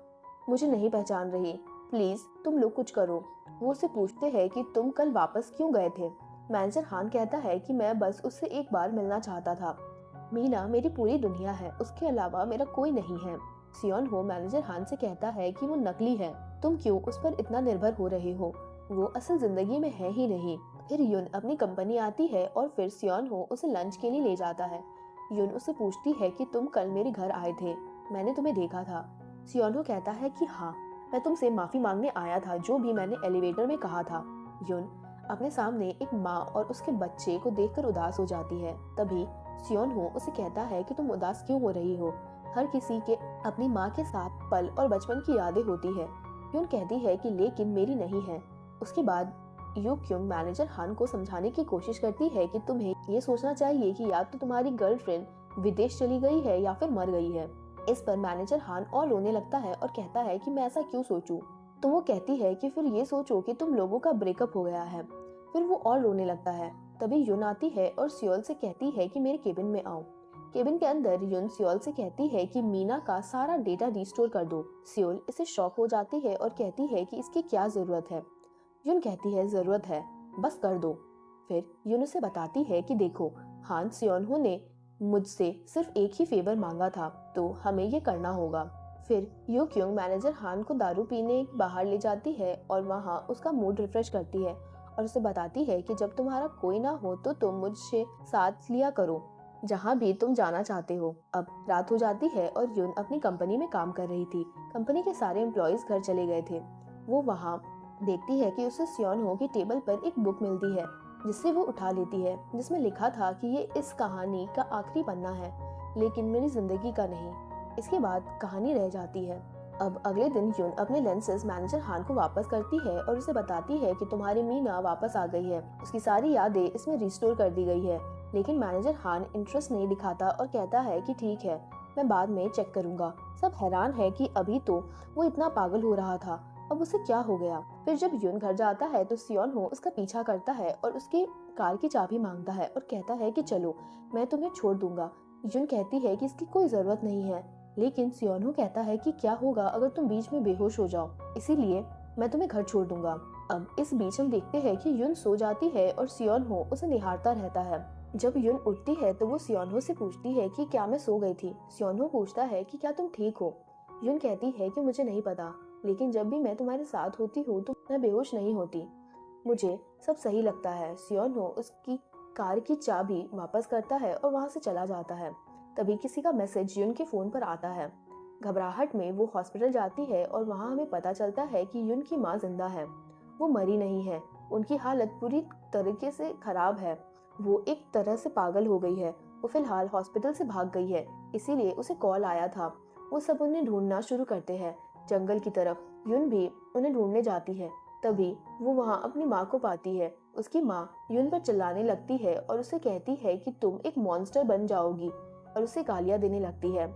मुझे नहीं पहचान रही, प्लीज तुम लोग कुछ करो। वो उससे पूछते हैं कि तुम कल वापस क्यों गए थे। मैनेजर हान कहता है कि मैं बस उससे एक बार मिलना चाहता था। मीना मेरी पूरी दुनिया है, उसके अलावा मेरा कोई नहीं है। सियोन हो मैनेजर हान से कहता है कि वो नकली है, तुम क्यों उस पर इतना निर्भर हो रहे हो, वो असल जिंदगी में है ही नहीं। फिर युन अपनी कंपनी आती है और फिर सियोन हो उसे लंच के लिए ले जाता है। युन उससे पूछती है कि तुम कल मेरे घर आए थे, मैंने तुम्हें देखा था। सियोन हो कहता है कि हाँ, मैं तुमसे माफी मांगने आया था जो भी मैंने एलिवेटर में कहा था। युन अपने सामने एक माँ और उसके बच्चे को देखकर उदास हो जाती है। तभी सियोन हो उसे कहता है कि तुम उदास क्यों हो रही हो, हर किसी के अपनी माँ के साथ पल और बचपन की यादें होती है। युन कहती है कि लेकिन मेरी नहीं है। उसके बाद यू क्योंग मैनेजर हान को समझाने की कोशिश करती है कि तुम्हें ये सोचना चाहिए कि या तो तुम्हारी गर्लफ्रेंड विदेश चली गई है या फिर मर गई है। इस पर मैनेजर हान और रोने लगता है और कहता है कि मैं ऐसा क्यों सोचूं। तो वो कहती है कि फिर ये सोचो कि तुम लोगों का ब्रेकअप हो गया है। फिर वो और रोने लगता है। तभी युन आती है और सियोल से कहती है कि मेरे केबिन में आओ। केबिन के अंदर युन सियोल से कहती है कि मीना का सारा डेटा रिस्टोर कर दो। सियोल इसे शॉक हो जाती है और कहती है कि इसकी क्या जरूरत है। युन कहती है जरूरत है, बस कर दो। फिर युन उसे बताती है कि देखो, हान सियोनहो ने मुझसे सिर्फ एक ही फेवर मांगा था, तो हमें ये करना होगा। फिर यू क्योंग मैनेजर हान को दारू पीने बाहर ले जाती है और वहाँ उसका मूड रिफ्रेश करती है और उसे बताती है कि जब तुम्हारा कोई ना हो तो तुम मुझसे साथ लिया करो जहाँ भी तुम जाना चाहते हो। अब रात हो जाती है और युन अपनी कंपनी में काम कर रही थी। कंपनी के सारे एम्प्लॉयज घर चले गए थे। वो वहाँ देखती है कि उसे सियोन हो की टेबल पर एक बुक मिलती है, जिससे वो उठा लेती है, जिसमें लिखा था कि ये इस कहानी का आखिरी पन्ना है, लेकिन मेरी जिंदगी का नहीं। इसके बाद कहानी रह जाती है। अब अगले दिन युन अपने लेंसेज मैनेजर हान को वापस करती है और उसे बताती है कि तुम्हारी मीना वापस आ गई है, उसकी सारी यादें इसमें रिस्टोर कर दी गई है। लेकिन मैनेजर हान इंटरेस्ट नहीं दिखाता और कहता है कि ठीक है, मैं बाद में चेक करूंगा। सब हैरान है कि अभी तो वो इतना पागल हो रहा था, अब उसे क्या हो गया। फिर जब युन घर जाता है तो सियोन हो उसका पीछा करता है और उसकी कार की चाबी मांगता है और कहता है कि चलो, मैं तुम्हें छोड़ दूंगा। युन कहती है कि इसकी कोई जरूरत नहीं है, लेकिन सियोन हो कहता है कि क्या होगा अगर तुम बीच में बेहोश हो जाओ, इसीलिए मैं तुम्हें घर छोड़ दूंगा। अब इस बीच हम देखते हैं कि युन सो जाती है और सियोन हो उसे निहारता रहता है। जब युन उठती है तो वो सियोन हो से पूछती है कि क्या मैं सो गई थी। सियोन हो पूछता है कि क्या तुम ठीक हो। युन कहती है कि मुझे नहीं पता, लेकिन जब भी मैं तुम्हारे साथ होती हूँ तो मैं बेहोश नहीं होती, मुझे सब सही लगता है। सियोन हो उसकी कार की चाबी वापस करता है और वहाँ से चला जाता है। तभी किसी का मैसेज युन के फोन पर आता है। घबराहट में वो हॉस्पिटल जाती है और वहाँ हमें पता चलता है कि युन की माँ जिंदा है, वो मरी नहीं है, उनकी हालत पूरी तरीके से खराब है, वो एक तरह से पागल हो गई है, वो फिलहाल हॉस्पिटल से भाग गई है, इसीलिए उसे कॉल आया था। वो सब उन्हें ढूंढना शुरू करते हैं जंगल की तरफ। युन भी उन्हें ढूंढने जाती है। तभी वो वहाँ अपनी माँ को पाती है। उसकी माँ युन पर चिल्लाने लगती है और उसे कहती है कि तुम एक मॉन्स्टर बन जाओगी और उसे गालियाँ देने लगती है।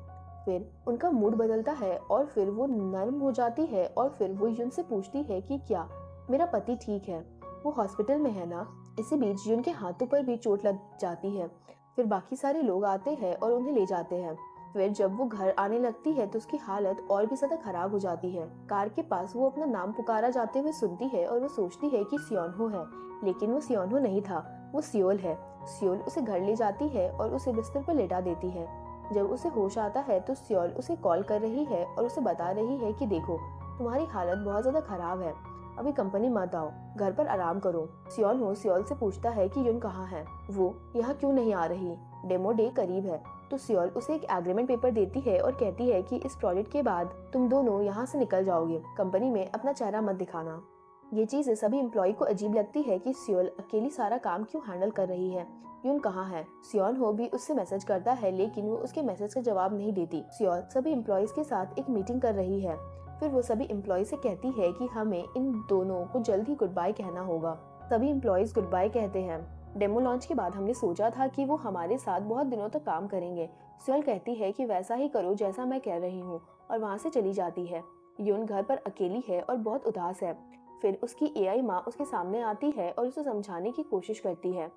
फिर उनका मूड बदलता है और फिर वो नर्म हो जाती है और फिर वो युन से पूछती है कि क्या मेरा पति ठीक है, वो हॉस्पिटल में है ना। इसी बीच युन के हाथों पर भी चोट लग जाती है। फिर बाकी सारे लोग आते हैं और उन्हें ले जाते हैं। फिर जब वो घर आने लगती है तो उसकी हालत और भी ज्यादा खराब हो जाती है। कार के पास वो अपना नाम पुकारा जाते हुए सुनती है और वो सोचती है कि सियोनहो है, लेकिन वो सियोनहो नहीं था, वो सियोल है। सियोल उसे घर ले जाती है और उसे बिस्तर पर लेटा देती है। जब उसे होश आता है तो सियोल उसे कॉल कर रही है और उसे बता रही है कि देखो, तुम्हारी हालत बहुत ज्यादा खराब है, अभी कंपनी मत आओ, घर पर आराम करो। सियोनहो सियोल से पूछता है कि युन कहाँ है, वो यहाँ क्यों नहीं आ रही, डेमो डे करीब है। तो सियोल उसे एक एग्रीमेंट पेपर देती है और कहती है कि इस प्रोजेक्ट के बाद तुम दोनों यहाँ से निकल जाओगे, कंपनी में अपना चेहरा मत दिखाना। ये चीजें सभी एम्प्लॉय को अजीब लगती है कि सियोल अकेली सारा काम क्यों हैंडल कर रही है। युन कहाँ है। सियोन हो भी उससे मैसेज करता है, लेकिन वो उसके मैसेज का जवाब नहीं देती। सियोल सभी एम्प्लॉयज के साथ एक मीटिंग कर रही है। फिर वो सभी एम्प्लॉय से कहती है कि हमें इन दोनों को जल्द ही गुड बाय कहना होगा। सभी एम्प्लॉयज गुड बाय कहते हैं। डेमो लॉन्च के बाद हमने सोचा था कि वो हमारे साथ बहुत दिनों तक काम करेंगे। सियोल कहती है कि वैसा ही करो जैसा मैं कह रही हूँ, और वहाँ से चली जाती है। यून घर पर अकेली है और बहुत उदास है। फिर उसकी एआई माँ उसके सामने आती है और उसे समझाने की कोशिश करती है।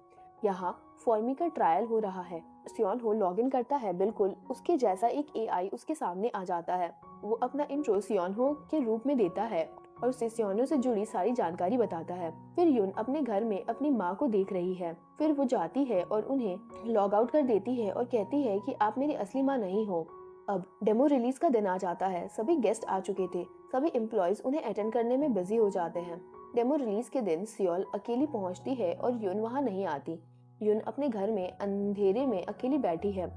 यहाँ फॉर्मी का ट्रायल हो रहा है। सियोन हो लॉग इन करता है, बिल्कुल उसके जैसा एक एआई उसके सामने आ जाता है। वो अपना इंट्रो सियोन हो के रूप में देता है और उसे सियोनो से जुड़ी सारी जानकारी बताता है। फिर यून अपने घर में अपनी माँ को देख रही है। फिर वो जाती है और उन्हें लॉग आउट कर देती है और कहती है कि आप मेरी असली माँ नहीं हो। अब डेमो रिलीज का दिन आ जाता है। सभी गेस्ट आ चुके थे। सभी एम्प्लॉयज उन्हें अटेंड करने में बिजी हो जाते हैं। डेमो रिलीज के दिन सियोल अकेली पहुंचती है और यून वहां नहीं आती। यून अपने घर में अंधेरे में अकेली बैठी है।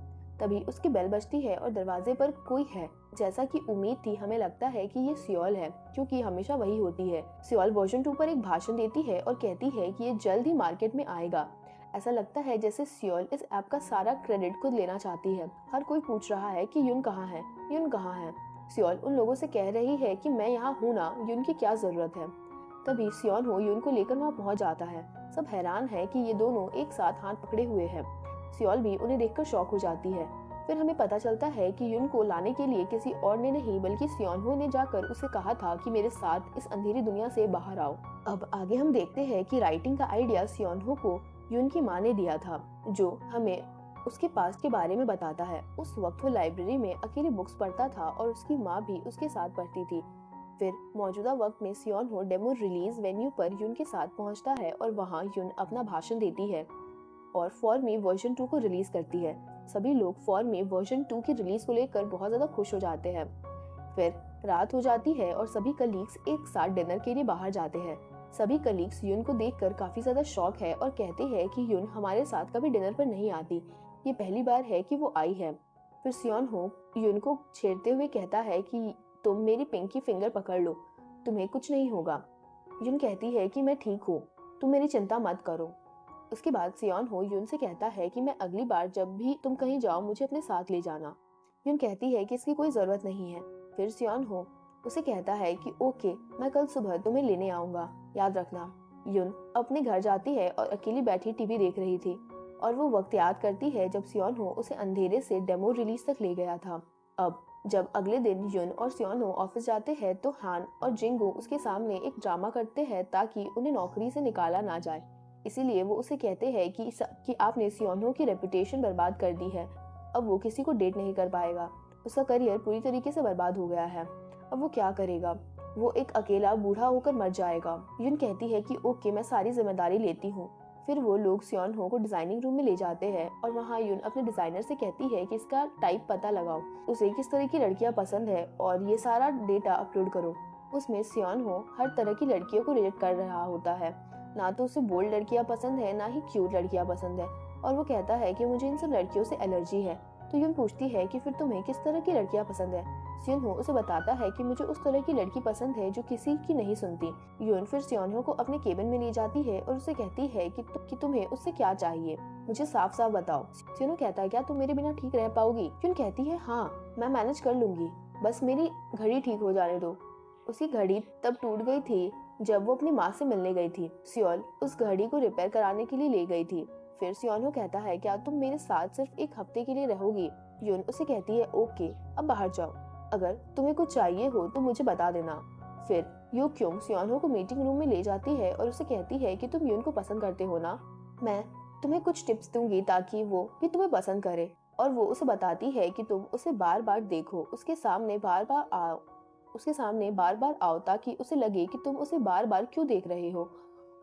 तभी उसकी बेल बजती है और दरवाजे पर कोई है। जैसा कि उम्मीद थी, हमें लगता है कि ये सियोल है, क्योंकि हमेशा वही होती है। सियोल वर्जन 2 पर एक भाषण देती है और कहती है कि ये जल्द ही मार्केट में आएगा। ऐसा लगता है जैसे सियोल इस ऐप का सारा क्रेडिट खुद लेना चाहती है। हर कोई पूछ रहा है कि यून कहाँ है, यून कहाँ है। सियोल उन लोगों से कह रही है कि मैं यहाँ हूँ ना, यून की क्या जरूरत है। तभी सियोन हो यून को लेकर वहाँ पहुँच जाता है। सब हैरान है कि ये दोनों एक साथ हाथ पकड़े हुए हैं। सियोल भी उन्हें देखकर शॉक हो जाती है। फिर हमें पता चलता है कि यून को लाने के लिए किसी और ने नहीं बल्कि सियोन हो ने जाकर उसे कहा था कि मेरे साथ इस अंधेरी दुनिया से बाहर आओ। अब आगे हम देखते हैं कि राइटिंग का आइडिया सियोन हो को यून की माँ ने दिया था, जो हमें उसके पास्ट के बारे में बताता है। उस वक्त वो लाइब्रेरी में अकेली बुक्स पढ़ता था और उसकी माँ भी उसके साथ पढ़ती थी। फिर मौजूदा वक्त में सियोन हो डेमो रिलीज वेन्यू पर यून के साथ पहुंचता है और वहां यून अपना भाषण देती है और फॉर मी वर्जन 2 को रिलीज करती है। सभी लोग फॉर मी वर्जन 2 की रिलीज को लेकर बहुत ज्यादा खुश हो जाते हैं। फिर रात हो जाती है और सभी कलीग्स एक साथ डिनर के लिए बाहर जाते हैं। सभी कलीग्स यून को देखकर काफी ज्यादा शॉक है और कहते हैं कि यून हमारे साथ कभी डिनर पर नहीं आती, ये पहली बार है कि वो आई है। फिर सियोन हो यून को छेड़ते हुए कहता है कि तुम मेरी पिंकी फिंगर पकड़ लो, तुम्हें कुछ नहीं होगा। यून कहती है कि मैं ठीक हूँ, तुम मेरी चिंता मत करो। उसके बाद सियोन हो यून से कहता है कि मैं अगली बार जब भी तुम कहीं जाओ मुझे अपने साथ ले जाना। यून कहती है कि इसकी कोई जरूरत नहीं है। फिर सियोन हो उसे कहता है कि ओके, मैं कल सुबह तुम्हें लेने आऊंगा, याद रखना। यून अपने घर जाती है और अकेली बैठी टीवी देख रही थी और वो वक्त याद करती है जब सियोन हो उसे अंधेरे से डेमो रिलीज तक ले गया था। अब जब अगले दिन यून और सियोन हो ऑफिस जाते हैं तो हान और जिंगो उसके सामने एक ड्रामा करते हैं ताकि उन्हें नौकरी से निकाला ना जाए। इसीलिए वो उसे कहते हैं कि आपने सियोन हो की रेपुटेशन बर्बाद कर दी है। अब वो किसी को डेट नहीं कर पाएगा। उसका करियर पूरी तरीके से बर्बाद हो गया है। अब वो क्या करेगा? वो एक अकेला बूढ़ा होकर मर जाएगा। यून कहती है कि ओके, मैं सारी जिम्मेदारी लेती हूँ। फिर वो लोग सियोन हो को डिजाइनिंग रूम में ले जाते हैं और वहाँ यून अपने डिजाइनर से कहती है कि इसका टाइप पता लगाओ, उसे किस तरह की लड़कियां पसंद है और ये सारा डेटा अपलोड करो। उसमें सियोन हो हर तरह की लड़कियों को रिजेक्ट कर रहा होता है। ना तो उसे बोल्ड लड़कियां पसंद है, ना ही क्यूट लड़कियां पसंद है, और वो कहता है कि मुझे इन सब लड़कियों से एलर्जी है। तो यून पूछती है कि फिर तुम्हें किस तरह की लड़कियां पसंद है। सियोन हो उसे बताता है कि मुझे उस तरह की लड़की पसंद है जो किसी की नहीं सुनती। यून फिर सियोन हो को अपने केबिन में ले जाती है और उसे कहती है कि तुम्हें उससे क्या चाहिए, मुझे साफ साफ बताओ। सियोन हो कहता है क्या तुम मेरे बिना ठीक रह पाओगी? यून कहती है हाँ, मैं मैनेज कर लूंगी, बस मेरी घड़ी ठीक हो जाने दो। उसकी घड़ी तब टूट गई थी जब वो अपनी माँ से मिलने गई थी। सियोल उस घड़ी को रिपेयर कराने के लिए ले गई थी। फिर सियोन हो कहता है क्या तुम मेरे साथ सिर्फ एक हफ्ते के लिए रहोगी? यून उसे कहती है ओके, अब बाहर जाओ, अगर तुम्हें कुछ चाहिए हो तो मुझे बता देना। फिर यू क्योंग सियोन हो को मीटिंग रूम में ले जाती है और उसे कहती है कि तुम यून को पसंद करते हो ना, मैं तुम्हें कुछ टिप्स दूंगी ताकि वो भी तुम्हें पसंद करे। और वो उसे बताती है कि तुम उसे बार बार देखो, उसके सामने बार बार आओ ताकि उसे लगे कि तुम उसे बार बार क्यों देख रहे हो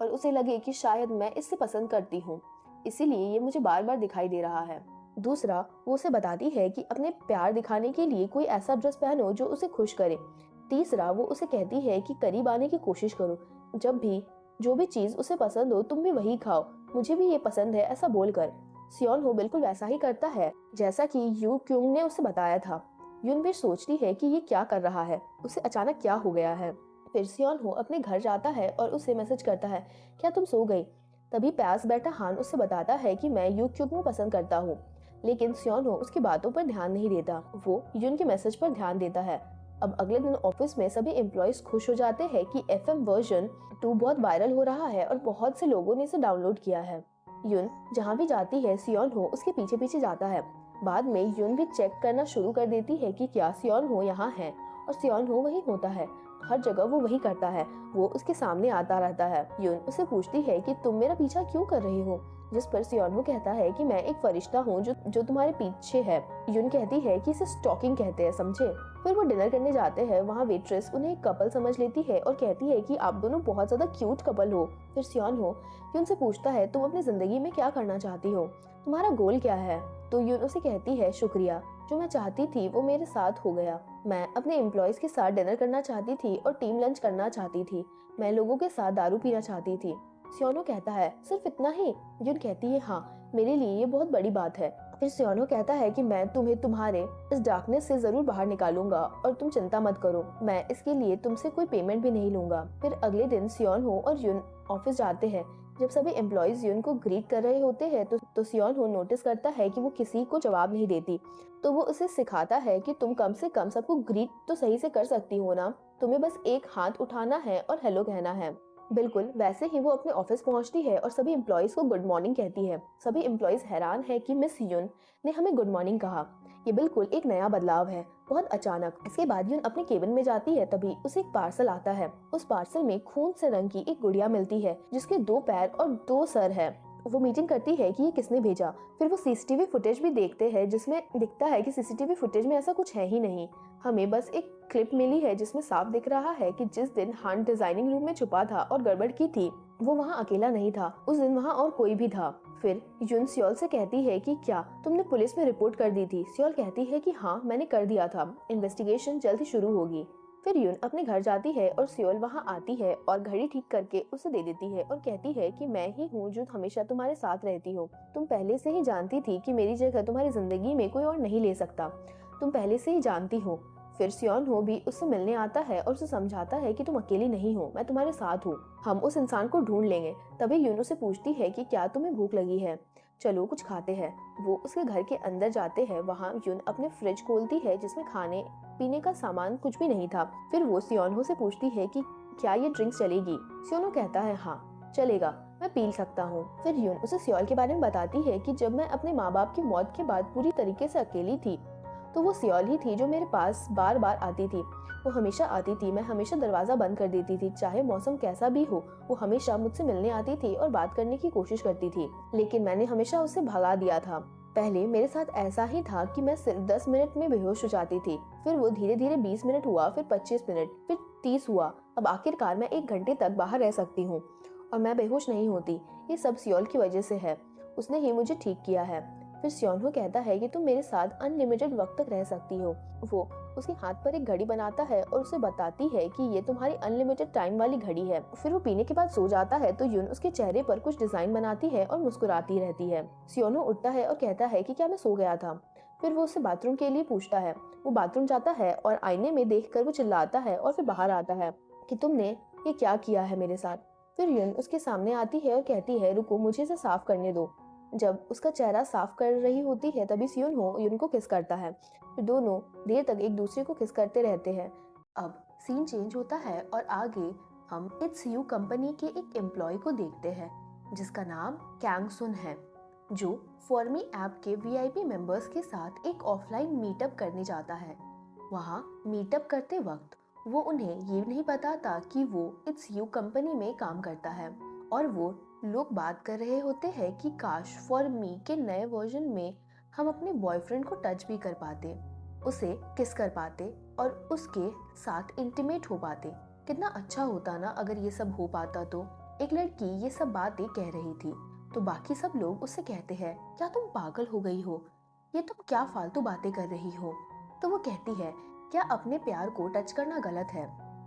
और उसे लगे कि शायद मैं इससे पसंद करती हूँ, इसीलिए ये मुझे बार बार दिखाई दे रहा है। दूसरा, वो उसे बताती है कि अपने प्यार दिखाने के लिए कोई ऐसा ड्रेस पहनो जो उसे खुश करे। तीसरा, वो उसे कहती है कि करीब आने की कोशिश करो, जब भी जो भी चीज उसे पसंद हो तुम भी वही खाओ, मुझे भी ये पसंद है, ऐसा बोलकर। सियोन हो बिल्कुल वैसा ही करता है जैसा कि यू क्योंग ने उसे बताया था। यून भी सोचती है कि ये क्या कर रहा है, उसे अचानक क्या हो गया है। फिर सियोन हो अपने घर जाता है और उसे मैसेज करता है क्या तुम सो गई? तभी पास बैठा हान उससे बताता है कि मैं यू क्योंग को पसंद करता हूँ, लेकिन सियोन हो उसकी बातों पर ध्यान नहीं देता। वो यून के मैसेज पर ध्यान देता है। अब अगले दिन ऑफिस में सभी एम्प्लॉयज खुश हो जाते हैं कि FM वर्जन 2 बहुत वायरल हो रहा है और बहुत से लोगों ने इसे डाउनलोड किया है। यून जहाँ भी जाती है सियोन हो उसके पीछे पीछे जाता है। बाद में यून भी चेक करना शुरू कर देती है कि क्या सियोन हो यहाँ है, और सियोन हो वही होता है। हर जगह वो वही करता है, वो उसके सामने आता रहता है। यून उससे पूछती है कि तुम मेरा पीछा क्यों कर रही हो, जिस पर सियोन हो कहता है कि मैं एक फरिश्ता हूँ जो तुम्हारे पीछे है। यून कहती है कि इसे स्टॉकिंग कहते हैं, समझे। फिर वो डिनर करने जाते हैं। वहाँ वेट्रेस उन्हें एक कपल समझ लेती है और कहती है कि आप दोनों बहुत ज्यादा क्यूट कपल हो। फिर सियोन हो यून से पूछता है तुम अपनी जिंदगी में क्या करना चाहती हो, तुम्हारा गोल क्या है। तो यून उसे कहती है शुक्रिया, जो मैं चाहती थी वो मेरे साथ हो गया। मैं अपने एम्प्लॉयज के साथ डिनर करना चाहती थी और टीम लंच करना चाहती थी। मैं लोगों के साथ दारू पीना चाहती थी। सियोनो कहता है सिर्फ इतना ही। यून कहती है हाँ, मेरे लिए ये बहुत बड़ी बात है। फिर सियोनो कहता है कि मैं तुम्हें तुम्हारे इस डार्कनेस से जरूर बाहर निकालूंगा और तुम चिंता मत करो, मैं इसके लिए तुमसे कोई पेमेंट भी नहीं लूंगा। फिर अगले दिन सियोन हो और यून ऑफिस जाते हैं। जब सभी एम्प्लॉयज यून को ग्रीट कर रहे होते हैं तो सियोन हो नोटिस करता है कि वो किसी को जवाब नहीं देती। तो वो उसे सिखाता है कि तुम कम से कम सबको ग्रीट तो सही से कर सकती हो ना, तुम्हें बस एक हाथ उठाना है और हेलो कहना है। बिल्कुल वैसे ही वो अपने ऑफिस पहुंचती है और सभी एम्प्लॉयज को गुड मॉर्निंग कहती है। सभी एम्प्लॉयज हैरान है कि मिस यून ने हमें गुड मॉर्निंग कहा। ये बिल्कुल एक नया बदलाव है, बहुत अचानक। इसके बाद यून अपने केबिन में जाती है, तभी उसे एक पार्सल आता है। उस पार्सल में खून से रंग की एक गुड़िया मिलती है जिसके 2 पैर और 2 सर है। वो मीटिंग करती है कि ये किसने भेजा। फिर वो सीसीटीवी फुटेज भी देखते हैं जिसमें दिखता है कि सीसीटीवी फुटेज में ऐसा कुछ है ही नहीं। हमें बस एक क्लिप मिली है जिसमें साफ दिख रहा है कि जिस दिन हान डिजाइनिंग रूम में छुपा था और गड़बड़ की थी वो वहाँ अकेला नहीं था, उस दिन वहाँ और कोई भी था। फिर यून सियोल से कहती है कि क्या तुमने पुलिस में रिपोर्ट कर दी थी। सियोल कहती है कि हाँ मैंने कर दिया था, इन्वेस्टिगेशन जल्द ही शुरू होगी। फिर यून अपने घर जाती है और सियोल वहाँ आती है और घड़ी ठीक करके उसे दे देती है और कहती है कि मैं ही हूँ जो हमेशा तुम्हारे साथ रहती हो। तुम पहले से ही जानती थी कि मेरी जगह तुम्हारी जिंदगी में कोई और नहीं ले सकता, तुम पहले से ही जानती हो। फिर सियोन हो भी उससे मिलने आता है और उसे समझाता है कि तुम अकेली नहीं हो, मैं तुम्हारे साथ हूँ, हम उस इंसान को ढूंढ लेंगे। तभी यून से पूछती है कि क्या तुम्हें भूख लगी है, चलो कुछ खाते हैं। वो उसके घर के अंदर जाते हैं। वहाँ यून अपने फ्रिज खोलती है जिसमें खाने पीने का सामान कुछ भी नहीं था। फिर वो सियोनहो से पूछती है कि क्या ये ड्रिंक्स चलेगी। सियोनहो कहता है हाँ चलेगा, मैं पी सकता हूँ। फिर यून उसे सियोल के बारे में बताती है कि जब मैं अपने माँ बाप की मौत के बाद पूरी तरीके से अकेली थी तो वो सियोल ही थी जो मेरे पास बार बार आती थी। वो हमेशा आती थी, मैं हमेशा दरवाजा बंद कर देती थी, चाहे मौसम कैसा भी हो। वो हमेशा मुझसे मिलने आती थी और बात करने की कोशिश करती थी, लेकिन मैंने हमेशा उसे भगा दिया था। पहले मेरे साथ ऐसा ही था कि मैं सिर्फ 10 मिनट में बेहोश हो जाती थी, फिर वो धीरे धीरे 20 मिनट हुआ, फिर 25 मिनट, फिर 30 हुआ। अब आखिरकार मैं 1 घंटे तक बाहर रह सकती हूँ और मैं बेहोश नहीं होती। ये सब सियोल की वजह से है, उसने ही मुझे ठीक किया है। फिर सियोनहो कहता है कि तुम मेरे साथ अनलिमिटेड वक्त तक रह सकती हो। वो उसके हाथ पर एक घड़ी बनाता है और उसे बताती है कि ये तुम्हारी अनलिमिटेड टाइम वाली घड़ी है। फिर वो पीने के बाद सो जाता है तो यून उसके चेहरे पर कुछ डिजाइन बनाती है और मुस्कुराती रहती है। सियोनहो उठता है और कहता है कि क्या मैं सो गया था। फिर वो उससे बाथरूम के लिए पूछता है। वो बाथरूम जाता है और आईने में देखकर वो चिल्लाता है और फिर बाहर आता है कि तुमने ये क्या किया है मेरे साथ। फिर यून उसके सामने आती है और कहती है रुको, मुझे इसे साफ करने दो। जब उसका चेहरा साफ कर रही होती है तभी सियोनहो यून को किस करता है। फिर दोनों देर तक एक दूसरे को किस करते रहते हैं। अब सीन चेंज होता है और आगे हम इट्स यू कंपनी के एक एम्प्लॉय को देखते हैं जिसका नाम कैंग सुन है, जो फॉर्मी ऐप के वीआईपी मेंबर्स के साथ एक ऑफलाइन मीटअप करने जाता है। वहाँ मीटअप करते वक्त वो उन्हें ये नहीं बताता कि वो इट्स यू कंपनी में काम करता है, और वो लोग बात कर रहे होते हैं कि काश फॉर मी के नए वर्जन में हम अपने बॉयफ्रेंड को टच भी कर पाते, उसे किस कर पाते और उसके साथ इंटीमेट हो पाते। कितना अच्छा होता ना अगर ये सब हो पाता। तो एक लड़की ये सब बातें कह रही थी तो बाकी सब लोग उससे कहते हैं क्या तुम पागल हो गई हो, ये तुम क्या फालतू बातें कर रही हो। तो वो कहती है क्या अपने प्यार को टच करना गलत है।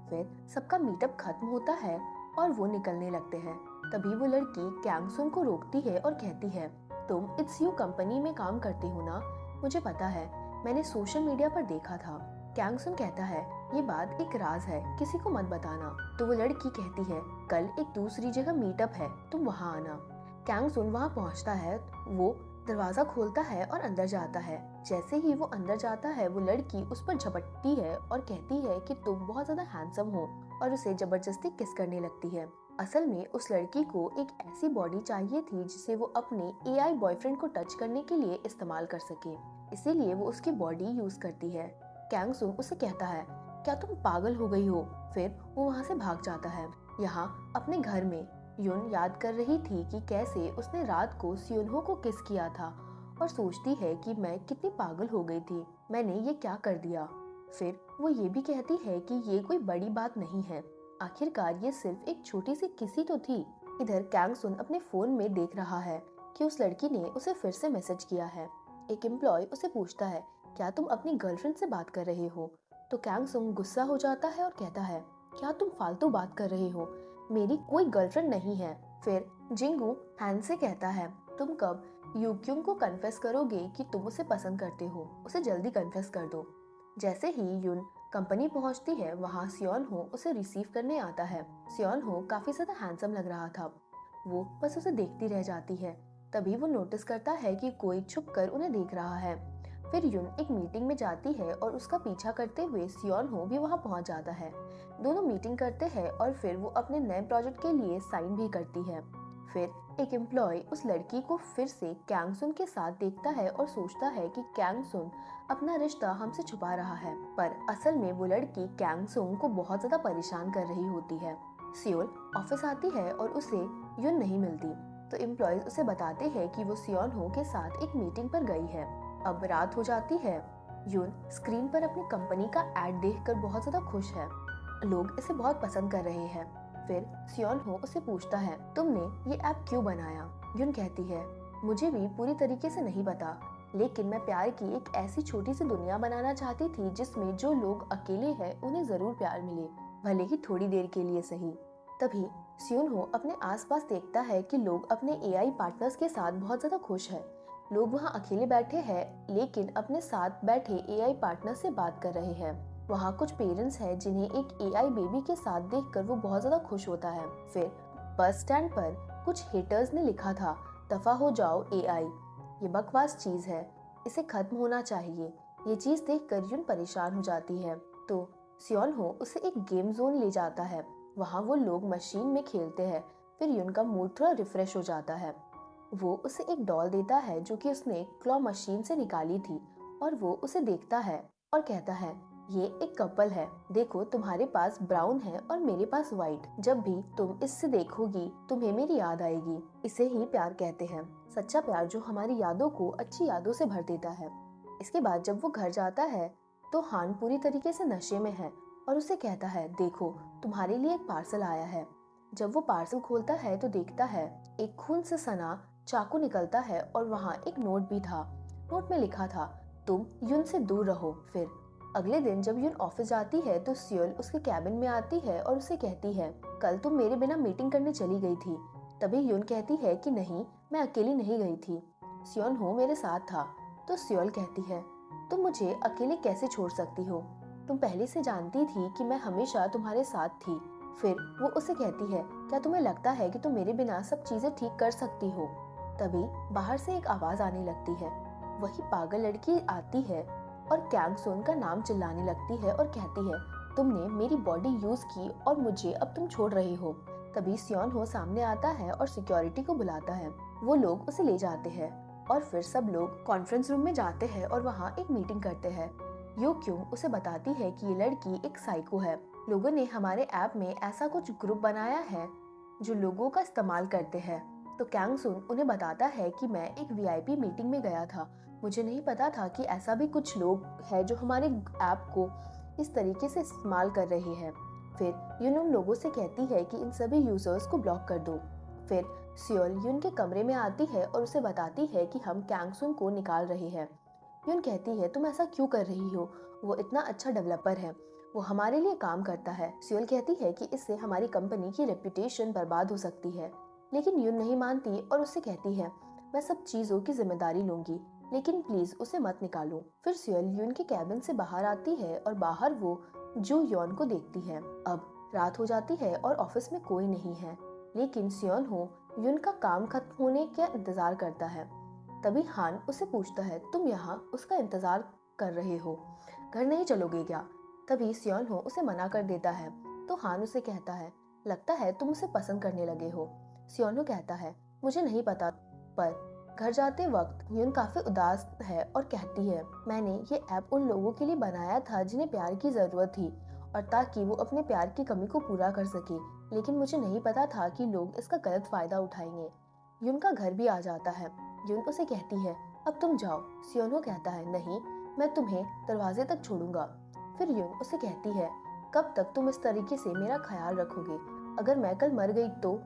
फिर सबका मीटअप खत्म होता है और वो निकलने लगते हैं। तभी वो लड़की कैंग सुन को रोकती है और कहती है तुम इट्स यू कंपनी में काम करती हो ना, मुझे पता है, मैंने सोशल मीडिया पर देखा था। कैंग सुन कहता है ये बात एक राज है, किसी को मत बताना। तो वो लड़की कहती है कल एक दूसरी जगह मीटअप है, तुम वहाँ आना। कैंग सुन वहाँ पहुँचता है। वो दरवाजा खोलता है और अंदर जाता है। जैसे ही वो अंदर जाता है वो लड़की उस पर झपटती है और कहती है कि तुम बहुत ज्यादा हैंडसम हो, और उसे जबरदस्ती किस करने लगती है। असल में उस लड़की को एक ऐसी बॉडी चाहिए थी जिसे वो अपने एआई बॉयफ्रेंड को टच करने के लिए इस्तेमाल कर सके, इसीलिए वो उसकी बॉडी यूज करती है। कैंग सुंग उसे कहता है, क्या तुम पागल हो गई हो? फिर वो वहाँ से भाग जाता है। यहाँ अपने घर में यून याद कर रही थी कि कैसे उसने रात को सियोनहो को किस किया था, और सोचती है कि मैं कितनी पागल हो गई थी, मैंने ये क्या कर दिया। फिर वो ये भी कहती है कि ये कोई बड़ी बात नहीं है, आखिरकार ये सिर्फ एक छोटी सी किसी तो थी। इधर कैंग सुन अपने फोन में देख रहा है कि उस लड़की ने उसे फिर से मैसेज किया है। एक एम्प्लॉय उसे पूछता है, क्या तुम अपनी गर्लफ्रेंड से बात कर रहे हो? तो कैंग सुंग गुस्सा हो जाता है और कहता है, क्या तुम फालतू बात कर रहे हो, मेरी कोई गर्लफ्रेंड नहीं है। फिर जिंगू हैन से कहता है, तुम कब यूक्यूंग को कन्फेस करोगे कि तुम उसे पसंद करते हो? उसे जल्दी कन्फेस कर दो। जैसे ही यून कंपनी पहुंचती है, वहां सियोन हो उसे रिसीव करने आता है। सियोन हो काफी ज्यादा हैंडसम लग रहा था, वो बस उसे देखती रह जाती है। तभी वो नोटिस करता है कि कोई छुप कर उन्हें देख रहा है। फिर यून एक मीटिंग में जाती है और उसका पीछा करते हुए सियोन हो भी वहां पहुंच जाता है। दोनों मीटिंग करते हैं और फिर वो अपने नए प्रोजेक्ट के लिए साइन भी करती है। फिर एक एम्प्लॉय उस लड़की को फिर से कैंग सुन के साथ देखता है और सोचता है कि कैंग सुन अपना रिश्ता हमसे छुपा रहा है, पर असल में वो लड़की कैंग सुन को बहुत ज्यादा परेशान कर रही होती है। सियोल ऑफिस आती है और उसे यून नहीं मिलती, तो एम्प्लॉयज उसे बताते हैं कि वो सियोन हो के साथ एक मीटिंग पर गई है। अब रात हो जाती है। यून स्क्रीन पर अपनी कंपनी का एड देखकर बहुत ज्यादा खुश है, लोग इसे बहुत पसंद कर रहे हैं। फिर सियोन हो उसे पूछता है, तुमने ये ऐप क्यों बनाया? यून कहती है, मुझे भी पूरी तरीके से नहीं पता, लेकिन मैं प्यार की एक ऐसी छोटी सी दुनिया बनाना चाहती थी जिसमें जो लोग अकेले हैं उन्हें जरूर प्यार मिले, भले ही थोड़ी देर के लिए सही। तभी सियोन हो अपने आसपास देखता है कि लोग अपने एआई पार्टनर्स के साथ बहुत ज्यादा खुश हैं। लोग वहाँ अकेले बैठे हैं लेकिन अपने साथ बैठे एआई पार्टनर से बात कर रहे हैं। वहाँ कुछ पेरेंट्स हैं जिन्हें एक एआई बेबी के साथ देखकर वो बहुत ज्यादा खुश होता है। फिर बस स्टैंड पर कुछ हेटर्स ने लिखा था, दफा हो जाओ एआई, ये बकवास चीज है, इसे खत्म होना चाहिए। ये चीज देखकर यून परेशान हो जाती है, तो सियोन हो उसे एक गेम जोन ले जाता है। वहाँ वो लोग मशीन में खेलते हैं। फिर यून का मूड थोड़ा रिफ्रेश हो जाता है। वो उसे एक डॉल देता है जो कि उसने क्लॉ मशीन से निकाली थी, और वो उसे देखता है और कहता है, ये एक कपल है, देखो तुम्हारे पास ब्राउन है और मेरे पास व्हाइट, जब भी तुम इससे देखोगी तुम्हें मेरी याद आएगी। इसे ही प्यार कहते हैं, सच्चा प्यार जो हमारी यादों को अच्छी यादों से भर देता है। इसके बाद जब वो घर जाता है तो हान पूरी तरीके से नशे में है और उसे कहता है, देखो तुम्हारे लिए एक पार्सल आया है। जब वो पार्सल खोलता है तो देखता है एक खून से सना चाकू निकलता है और वहाँ एक नोट भी था। नोट में लिखा था, तुम यून से दूर रहो। फिर अगले दिन जब यून ऑफिस जाती है तो सियोल उसके कैबिन में आती है और उसे कहती है, कल तुम मेरे बिना मीटिंग करने चली गई थी। तभी यून कहती है कि नहीं, मैं अकेली नहीं गई थी, सियोन हो मेरे साथ था। तो सियोल कहती है, तुम मुझे अकेले कैसे छोड़ सकती हो? तुम पहले से जानती थी कि मैं हमेशा तुम्हारे साथ थी। फिर वो उसे कहती है, क्या तुम्हें लगता है कि तुम मेरे बिना सब चीजें ठीक कर सकती हो? तभी बाहर से एक आवाज आने लगती है। वही पागल लड़की आती है और कैंग सुन का नाम चिल्लाने लगती है और कहती है, तुमने मेरी बॉडी यूज की और मुझे अब तुम छोड़ रही हो। तभी सियोन हो सामने आता है और सिक्योरिटी को बुलाता है। वो लोग उसे ले जाते हैं और फिर सब लोग कॉन्फ्रेंस रूम में जाते हैं और वहाँ एक मीटिंग करते हैं। यो क्यों उसे बताती है कि ये लड़की एक साइको है, लोगों ने हमारे ऐप में ऐसा कुछ ग्रुप बनाया है जो लोगों का इस्तेमाल करते हैं। तो कैंग सुन उन्हें बताता है कि मैं एक वीआईपी मीटिंग में गया था, मुझे नहीं पता था कि ऐसा भी कुछ लोग हैं जो हमारे ऐप को इस तरीके से इस्तेमाल कर रहे हैं। फिर यून उन लोगों से कहती है कि इन सभी यूजर्स को ब्लॉक कर दो। फिर सियोल यून के कमरे में आती है और उसे बताती है कि हम कैंग सुन को निकाल रहे हैं। यून कहती है, तुम ऐसा क्यों कर रही हो, वो इतना अच्छा डेवलपर है, वो हमारे लिए काम करता है। सियोल कहती है कि इससे हमारी कंपनी की रेपुटेशन बर्बाद हो सकती है, लेकिन यून नहीं मानती और उससे कहती है, मैं सब चीजों की जिम्मेदारी लूंगी, लेकिन प्लीज उसे मत निकालो। फिर सियोल यून के कैबिन से बाहर आती है और बाहर वो जू यॉन को देखती है। अब रात हो जाती है और ऑफिस में कोई नहीं है, लेकिन सियोन हो यून का काम खत्म होने का इंतजार करता है। तभी हान उससे पूछता है, तुम यहाँ उसका इंतजार कर रहे हो, घर नहीं चलोगे क्या? तभी सियोन हो उसे मना कर देता है। तो हान उसे कहता है, लगता है तुम उसे पसंद करने लगे हो। सियोन हो कहता है, मुझे नहीं पता, पर घर जाते वक्त यून काफी उदास है और कहती है, मैंने ये ऐप उन लोगों के लिए बनाया था जिन्हें प्यार की जरूरत थी और ताकि वो अपने प्यार की कमी को पूरा कर सके, लेकिन मुझे नहीं पता था कि लोग इसका गलत फायदा उठाएंगे। यून का घर भी आ जाता है। यून उसे कहती है, अब तुम जाओ। सियोनो कहता है, नहीं, मैं तुम्हें दरवाजे तक छोड़ूंगा। फिर यून उसे कहती है, कब तक तुम इस तरीके से मेरा ख्याल रखोगे? अगर मैं कल मर गई तो?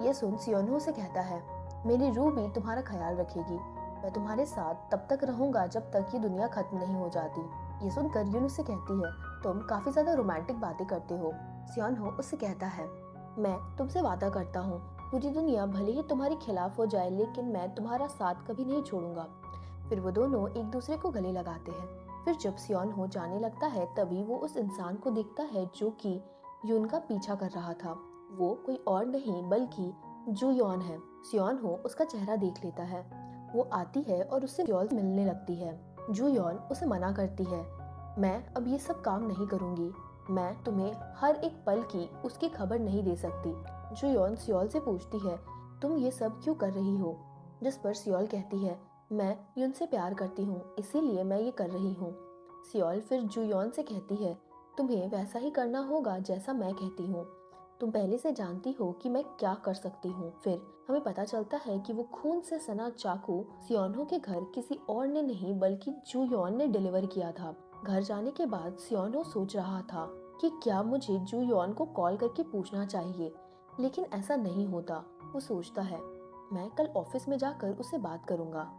ये सुन सियोनो उसे कहता है, मेरी रूह भी तुम्हारा ख्याल रखेगी। मैं तुम्हारे साथ तब तक रहूंगा जब तक ये दुनिया खत्म नहीं हो जाती। ये सुनकर यून उससे कहती है, तुम काफी ज्यादा रोमांटिक बातें करते हो। सियोनो उससे कहता है, मैं तुमसे वादा करता हूँ, पूरी दुनिया भले ही तुम्हारे खिलाफ हो जाए, लेकिन मैं तुम्हारा साथ कभी नहीं छोड़ूंगा। फिर वो दोनों एक दूसरे को गले लगाते हैं। फिर जब सियोन हो जाने लगता है, तभी वो उस इंसान को देखता है जो कि यून का पीछा कर रहा था। वो कोई और नहीं बल्कि जू यॉन है। सियोन हो उसका चेहरा देख लेता है। वो आती है और उससे सियोल मिलने लगती है। जू यॉन उसे मना करती है, मैं अब ये सब काम नहीं करूंगी, मैं तुम्हें हर एक पल की उसकी खबर नहीं दे सकती। जू यॉन सियोल से पूछती है, तुम ये सब क्यों कर रही हो? जिस पर सियोल कहती है, मैं यून से प्यार करती हूँ, इसीलिए मैं ये कर रही हूँ। सियोल फिर जू यॉन से कहती है, तुम्हें वैसा ही करना होगा जैसा मैं कहती हूँ। तुम पहले से जानती हो कि मैं क्या कर सकती हूँ। फिर हमें पता चलता है कि वो खून से सना चाकू सियोनहो के घर किसी और ने नहीं बल्कि जू यॉन ने डिलीवर किया था। घर जाने के बाद सियोनहो सोच रहा था कि क्या मुझे जू यॉन को कॉल करके पूछना चाहिए, लेकिन ऐसा नहीं होता। वो सोचता है, मैं कल ऑफिस में जाकर उससे बात करूंगा।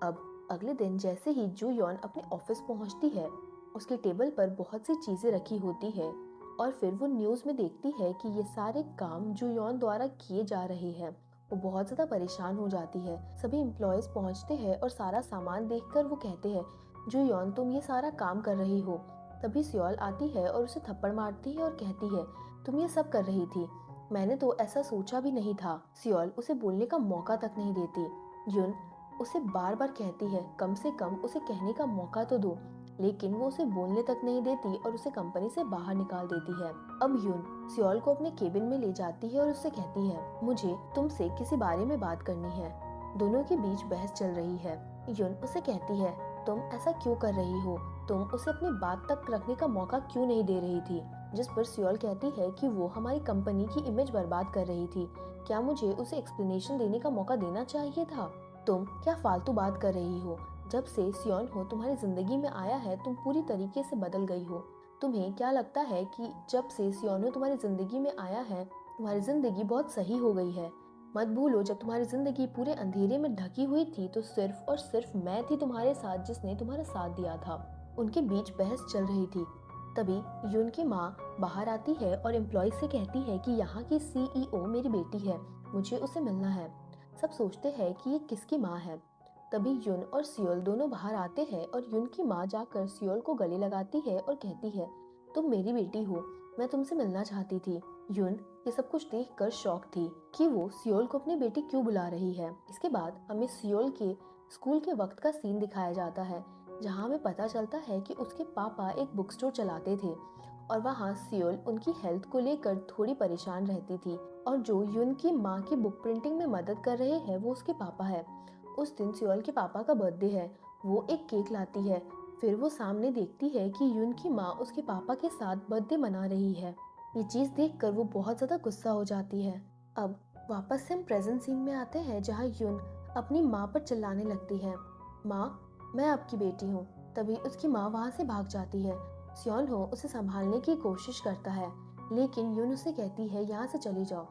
अब अगले दिन जैसे ही जू यॉन अपने ऑफिस पहुंचती है, उसके टेबल पर बहुत सी चीजें रखी होती है और फिर वो न्यूज में देखती है कि ये सारे काम जू यॉन द्वारा किए जा रहे हैं। वो बहुत ज्यादा परेशान हो जाती है। सभी एम्प्लॉयज पहुंचते हैं और सारा सामान देखकर वो कहते हैं, जू यॉन तुम ये सारा काम कर रही हो। तभी सियोल आती है और उसे थप्पड़ मारती है और कहती है, तुम ये सब कर रही थी, मैंने तो ऐसा सोचा भी नहीं था। सियोल उसे बोलने का मौका तक नहीं देती। यून उसे बार बार कहती है, कम से कम उसे कहने का मौका तो दो, लेकिन वो उसे बोलने तक नहीं देती और उसे कंपनी से बाहर निकाल देती है। अब यून सियोल को अपने केबिन में ले जाती है और उससे कहती है, मुझे तुमसे किसी बारे में बात करनी है। दोनों के बीच बहस चल रही है। यून उसे कहती है, तुम ऐसा क्यों कर रही हो? तुम उसे अपनी बात तक रखने का मौका क्यों नहीं दे रही थी? जिस पर सियोल कहती है कि वो हमारी कंपनी की इमेज बर्बाद कर रही थी। क्या मुझे उसे एक्सप्लेनेशन देने का मौका देना चाहिए था? तुम क्या फालतू बात कर रही हो? जब से सियोन हो तुम्हारी जिंदगी में आया है, तुम पूरी तरीके से बदल गई हो। तुम्हें क्या लगता है कि जब से सियोन हो तुम्हारी जिंदगी में आया है, तुम्हारी जिंदगी बहुत सही हो गई है? मत भूलो, जब तुम्हारी जिंदगी पूरे अंधेरे में ढकी हुई थी तो सिर्फ और सिर्फ मैं थी तुम्हारे साथ, जिसने तुम्हारा साथ दिया था। उनके बीच बहस चल रही थी। तभी यून की माँ बाहर आती है और एम्प्लॉय से कहती है कि यहाँ की CEO मेरी बेटी है, मुझे उसे मिलना है। सब सोचते हैं कि ये किसकी माँ है। तभी यून और सियोल दोनों बाहर आते हैं और यून की माँ जाकर सियोल को गले लगाती है और कहती है, तुम मेरी बेटी हो, मैं तुमसे मिलना चाहती थी। यून ये सब कुछ देखकर शॉक थी कि वो सियोल को अपनी बेटी क्यों बुला रही है। इसके बाद हमें सियोल के स्कूल के वक्त का सीन दिखाया जाता है, जहाँ हमें पता चलता है कि उसके पापा एक बुक स्टोर चलाते थे और वहाँ सियोल उनकी हेल्थ को लेकर थोड़ी परेशान रहती थी और जो यून की माँ की बुक प्रिंटिंग में मदद कर रहे हैं वो उसके पापा है। उस दिन सियोल के पापा का बर्थडे है। वो एक केक लाती है। फिर वो सामने देखती है कि यून की माँ उसके पापा के साथ बर्थडे मना रही है। ये चीज देखकर वो बहुत ज्यादा गुस्सा हो जाती है। अब वापस से हम प्रेजेंट सीन में आते हैं, जहाँ यून अपनी माँ पर चिल्लाने लगती है, माँ मैं आपकी बेटी हूँ। तभी उसकी माँ वहाँ से भाग जाती है। सियोन हो उसे संभालने की कोशिश करता है, लेकिन यून उसे कहती है, यहाँ से चली जाओ।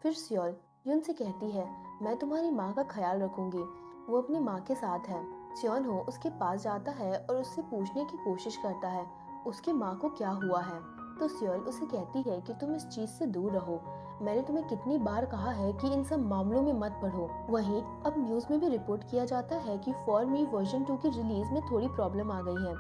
फिर सियोल यून से कहती है, मैं तुम्हारी माँ का ख्याल रखूंगी। वो अपनी माँ के साथ है। सियोन हो उसके पास जाता है और उससे पूछने की कोशिश करता है उसकी माँ को क्या हुआ है। तो सियोल उसे कहती है कि तुम इस चीज से दूर रहो, मैंने तुम्हें कितनी बार कहा है कि इन सब मामलों में मत पढ़ो। वहीं अब न्यूज में भी रिपोर्ट किया जाता है कि फॉर मी वर्जन 2 की रिलीज में थोड़ी प्रॉब्लम आ गई है।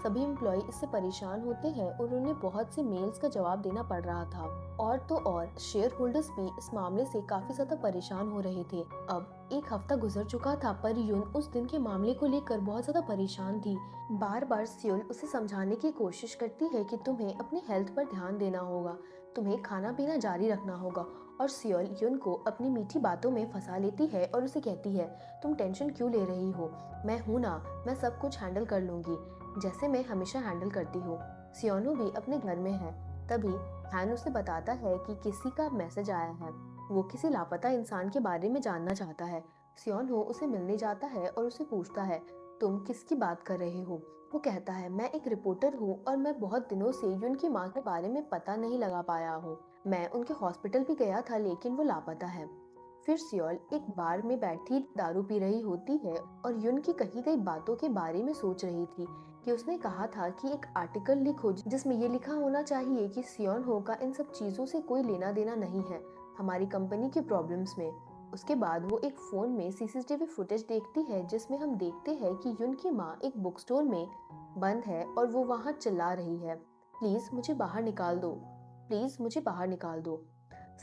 सभी एम्प्लॉय इससे परेशान होते हैं और उन्हें बहुत से मेल्स का जवाब देना पड़ रहा था। और तो और शेयर होल्डर्स भी इस मामले से काफी ज्यादा परेशान हो रहे थे। अब एक हफ्ता गुजर चुका था पर यून उस दिन के मामले को लेकर बहुत ज्यादा परेशान थी। बार बार सियोल उसे समझाने की कोशिश करती है कि तुम्हें अपनी हेल्थ पर ध्यान देना होगा, तुम्हें खाना पीना जारी रखना होगा। और सियोल यून को अपनी मीठी बातों में फंसा लेती है और उसे कहती है, तुम टेंशन क्यों ले रही हो, मैं हूं ना, मैं सब कुछ हैंडल कर लूंगी, जैसे मैं हमेशा हैंडल करती हूँ। सियोनो भी अपने घर में है। तभी हैन उसे बताता है कि किसी का मैसेज आया है, वो किसी लापता इंसान के बारे में जानना चाहता है। सियोनो उसे मिलने जाता है और उसे पूछता है, तुम किसकी बात कर रहे हो। वो कहता है, मैं एक रिपोर्टर हूँ और मैं बहुत दिनों से यून की माँ के बारे में पता नहीं लगा पाया हूँ। मैं उनके हॉस्पिटल भी गया था लेकिन वो लापता है। फिर सियोल एक बार में बैठी दारू पी रही होती है और यून की कही गई बातों के बारे में सोच रही थी कि उसने कहा था कि एक आर्टिकल लिखो जिसमें ये लिखा होना चाहिए कि सियोन हो का इन सब चीजों से कोई लेना देना नहीं है, हमारी कंपनी के प्रॉब्लम्स में। उसके बाद वो एक फोन में सीसीटीवी फुटेज देखती है जिसमें हम देखते हैं कि यून की माँ एक बुक स्टोर में बंद है और वो वहाँ चिल्ला रही है, प्लीज मुझे बाहर निकाल दो, प्लीज मुझे बाहर निकाल दो।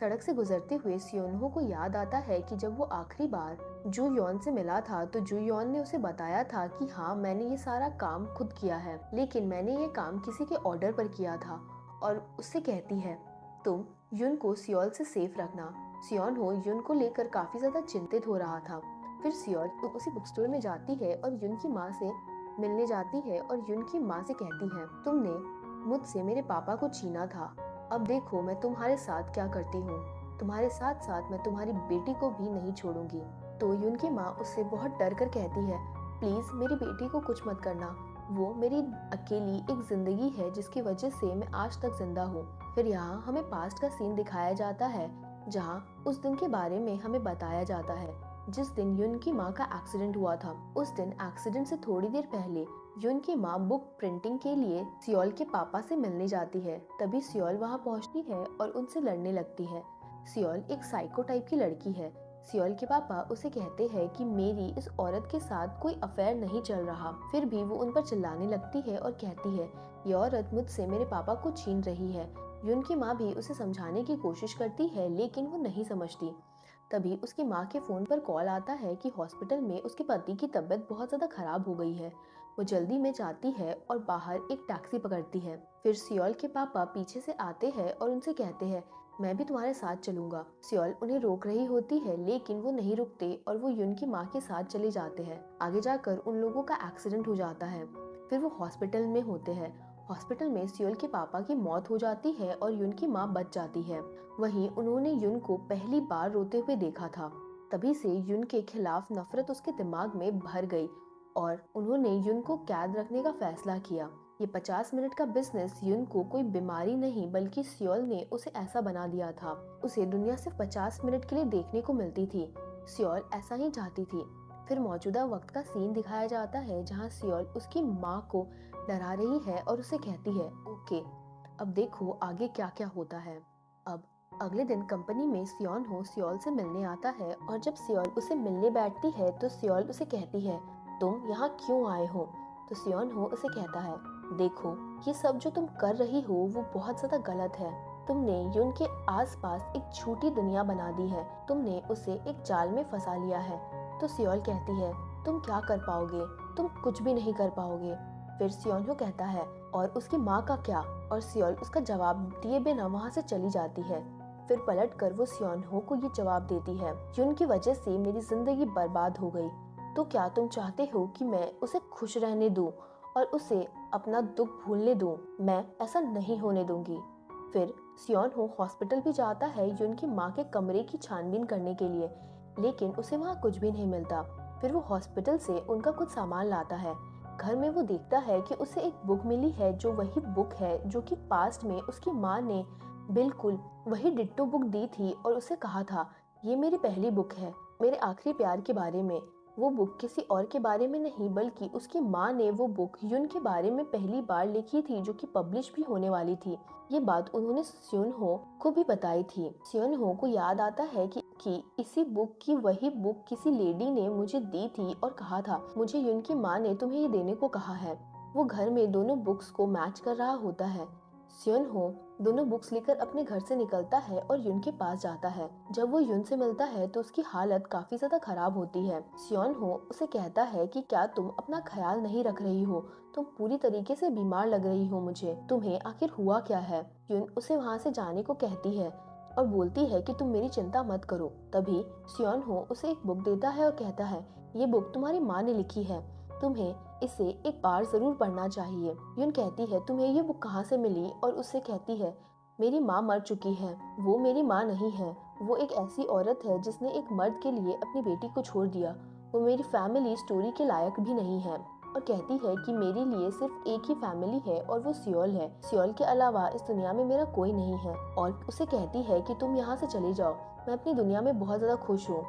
सड़क से गुजरते हुए सियोनहो को याद आता है कि जब वो आखिरी बार जू यॉन से मिला था तो जू यॉन ने उसे बताया था कि हाँ, मैंने ये सारा काम खुद किया है, लेकिन मैंने ये काम किसी के ऑर्डर पर किया था। और उससे कहती है, तुम यून को सियोल से सेफ रखना। सियोनहो यून को लेकर काफी ज्यादा चिंतित हो रहा था। फिर सियोल उसी बुक स्टोर में जाती है और यून की माँ से मिलने जाती है और यून की माँ से कहती है, तुमने मुझसे मेरे पापा को छीना था, अब देखो मैं तुम्हारे साथ क्या करती हूँ, तुम्हारे साथ साथ मैं तुम्हारी बेटी को भी नहीं छोड़ूंगी। तो यून की माँ उससे बहुत डर कर कहती है, प्लीज मेरी बेटी को कुछ मत करना, वो मेरी अकेली एक जिंदगी है जिसकी वजह से मैं आज तक जिंदा हूँ। फिर यहाँ हमें पास्ट का सीन दिखाया जाता है जहाँ उस दिन के बारे में हमें बताया जाता है जिस दिन यून की माँ का एक्सीडेंट हुआ था। उस दिन एक्सीडेंट से थोड़ी देर पहले यून की माँ बुक प्रिंटिंग के लिए सियोल के पापा से मिलने जाती है। तभी सियोल वहाँ पहुँचती है और उनसे लड़ने लगती है। सियोल एक साइको टाइप की लड़की है। सियोल के पापा उसे कहते हैं कि मेरी इस औरत के साथ कोई अफेयर नहीं चल रहा, फिर भी वो उन पर चिल्लाने लगती है और कहती है, ये औरत मुझसे मेरे पापा को छीन रही है। यून की माँ भी उसे समझाने की कोशिश करती है लेकिन वो नहीं समझती। तभी उसकी माँ के फोन पर कॉल आता है कि हॉस्पिटल में उसके पति की तबीयत बहुत ज्यादा खराब हो गई है। वो जल्दी में जाती है और बाहर एक टैक्सी पकड़ती है। फिर सियोल के पापा पीछे से आते हैं और उनसे कहते हैं, मैं भी तुम्हारे साथ चलूंगा। सियोल उन्हें रोक रही होती है लेकिन वो नहीं रुकते और वो यून की माँ के साथ चले जाते हैं। आगे जाकर उन लोगों का एक्सीडेंट हो जाता है। फिर वो हॉस्पिटल में होते हैं। हॉस्पिटल में सियोल के पापा की मौत हो जाती है और यून की माँ बच जाती है। वहीं उन्होंने यून को पहली बार रोते हुए देखा था। तभी से यून के खिलाफ नफरत उसके दिमाग में भर गई और उन्होंने यून को कैद रखने का फैसला किया। ये 50 मिनट का बिजनेस यून को कोई बीमारी नहीं बल्कि सियोल ने उसे ऐसा बना दिया था। उसे दुनिया सिर्फ 50 मिनट के लिए देखने को मिलती थी। सियोल ऐसा ही चाहती थी। फिर मौजूदा वक्त का सीन दिखाया जाता है जहाँ सियोल उसकी माँ को डरा रही है और उसे कहती है, ओके अब देखो आगे क्या क्या होता है। अब अगले दिन कंपनी में सियोनहो सियोल से मिलने आता है और जब सियोल उसे मिलने बैठती है तो सियोल उसे कहती है, तुम यहाँ क्यों आए हो। तो सियोनहो उसे कहता है, देखो ये सब जो तुम कर रही हो वो बहुत ज्यादा गलत है। तुमने यून के आसपास एक झूठी दुनिया बना दी है, तुमने उसे एक जाल में फंसा लिया है। तो सियोल कहती है, तुम क्या कर पाओगे, तुम कुछ भी नहीं कर पाओगे। फिर सियोनहो कहता है, और उसकी माँ का क्या। और सियोल उसका जवाब दिए बिना वहाँ से चली जाती है। फिर पलट कर वो सियोनहो को ये जवाब देती है, यून की वजह से मेरी जिंदगी बर्बाद हो गई, तो क्या तुम चाहते हो कि मैं उसे खुश रहने दूं और उसे अपना दुख भूलने दूं। मैं ऐसा नहीं होने दूंगी। फिर सियोनहो हॉस्पिटल भी जाता है यून की माँ के कमरे की छानबीन करने के लिए, लेकिन उसे वहाँ कुछ भी नहीं मिलता। फिर वो हॉस्पिटल से उनका कुछ सामान लाता है। घर में वो देखता है कि उसे एक बुक मिली है जो वही बुक है जो कि पास्ट में उसकी माँ ने बिल्कुल वही डिट्टो बुक दी थी और उसे कहा था, ये मेरी पहली बुक है मेरे आखिरी प्यार के बारे में। वो बुक किसी और के बारे में नहीं बल्कि उसकी माँ ने वो बुक यून के बारे में पहली बार लिखी थी जो कि पब्लिश भी होने वाली थी। ये बात उन्होंने सियोनहो को भी बताई थी। सियोनहो को याद आता है कि इसी बुक की वही बुक किसी लेडी ने मुझे दी थी और कहा था, मुझे यून की माँ ने तुम्हें ये देने को कहा है। वो घर में दोनों बुक्स को मैच कर रहा होता है। सियोन हो दोनों बुक्स लेकर अपने घर से निकलता है और युन के पास जाता है। जब वो युन से मिलता है तो उसकी हालत काफी ज्यादा खराब होती है। सियोन हो उसे कहता है कि क्या तुम अपना ख्याल नहीं रख रही हो, तुम पूरी तरीके से बीमार लग रही हो मुझे, तुम्हें आखिर हुआ क्या है। युन उसे वहाँ से जाने को कहती है और बोलती है कि तुम मेरी चिंता मत करो। तभी सियोन हो उसे एक बुक देता है और कहता है, ये बुक तुम्हारी माँ ने लिखी है, तुम्हें इसे एक बार जरूर पढ़ना चाहिए। युन कहती है, तुम्हें ये बुक कहाँ से मिली, और उससे कहती है, मेरी माँ मर चुकी है, वो मेरी माँ नहीं है, वो एक ऐसी औरत है जिसने एक मर्द के लिए अपनी बेटी को छोड़ दिया, वो मेरी फैमिली स्टोरी के लायक भी नहीं है। और कहती है कि मेरे लिए सिर्फ एक ही फैमिली है और वो सियोल है, सियोल के अलावा इस दुनिया में मेरा कोई नहीं है। और उसे कहती है कि तुम यहाँ से चले जाओ, मैं अपनी दुनिया में बहुत ज्यादा खुश हूँ।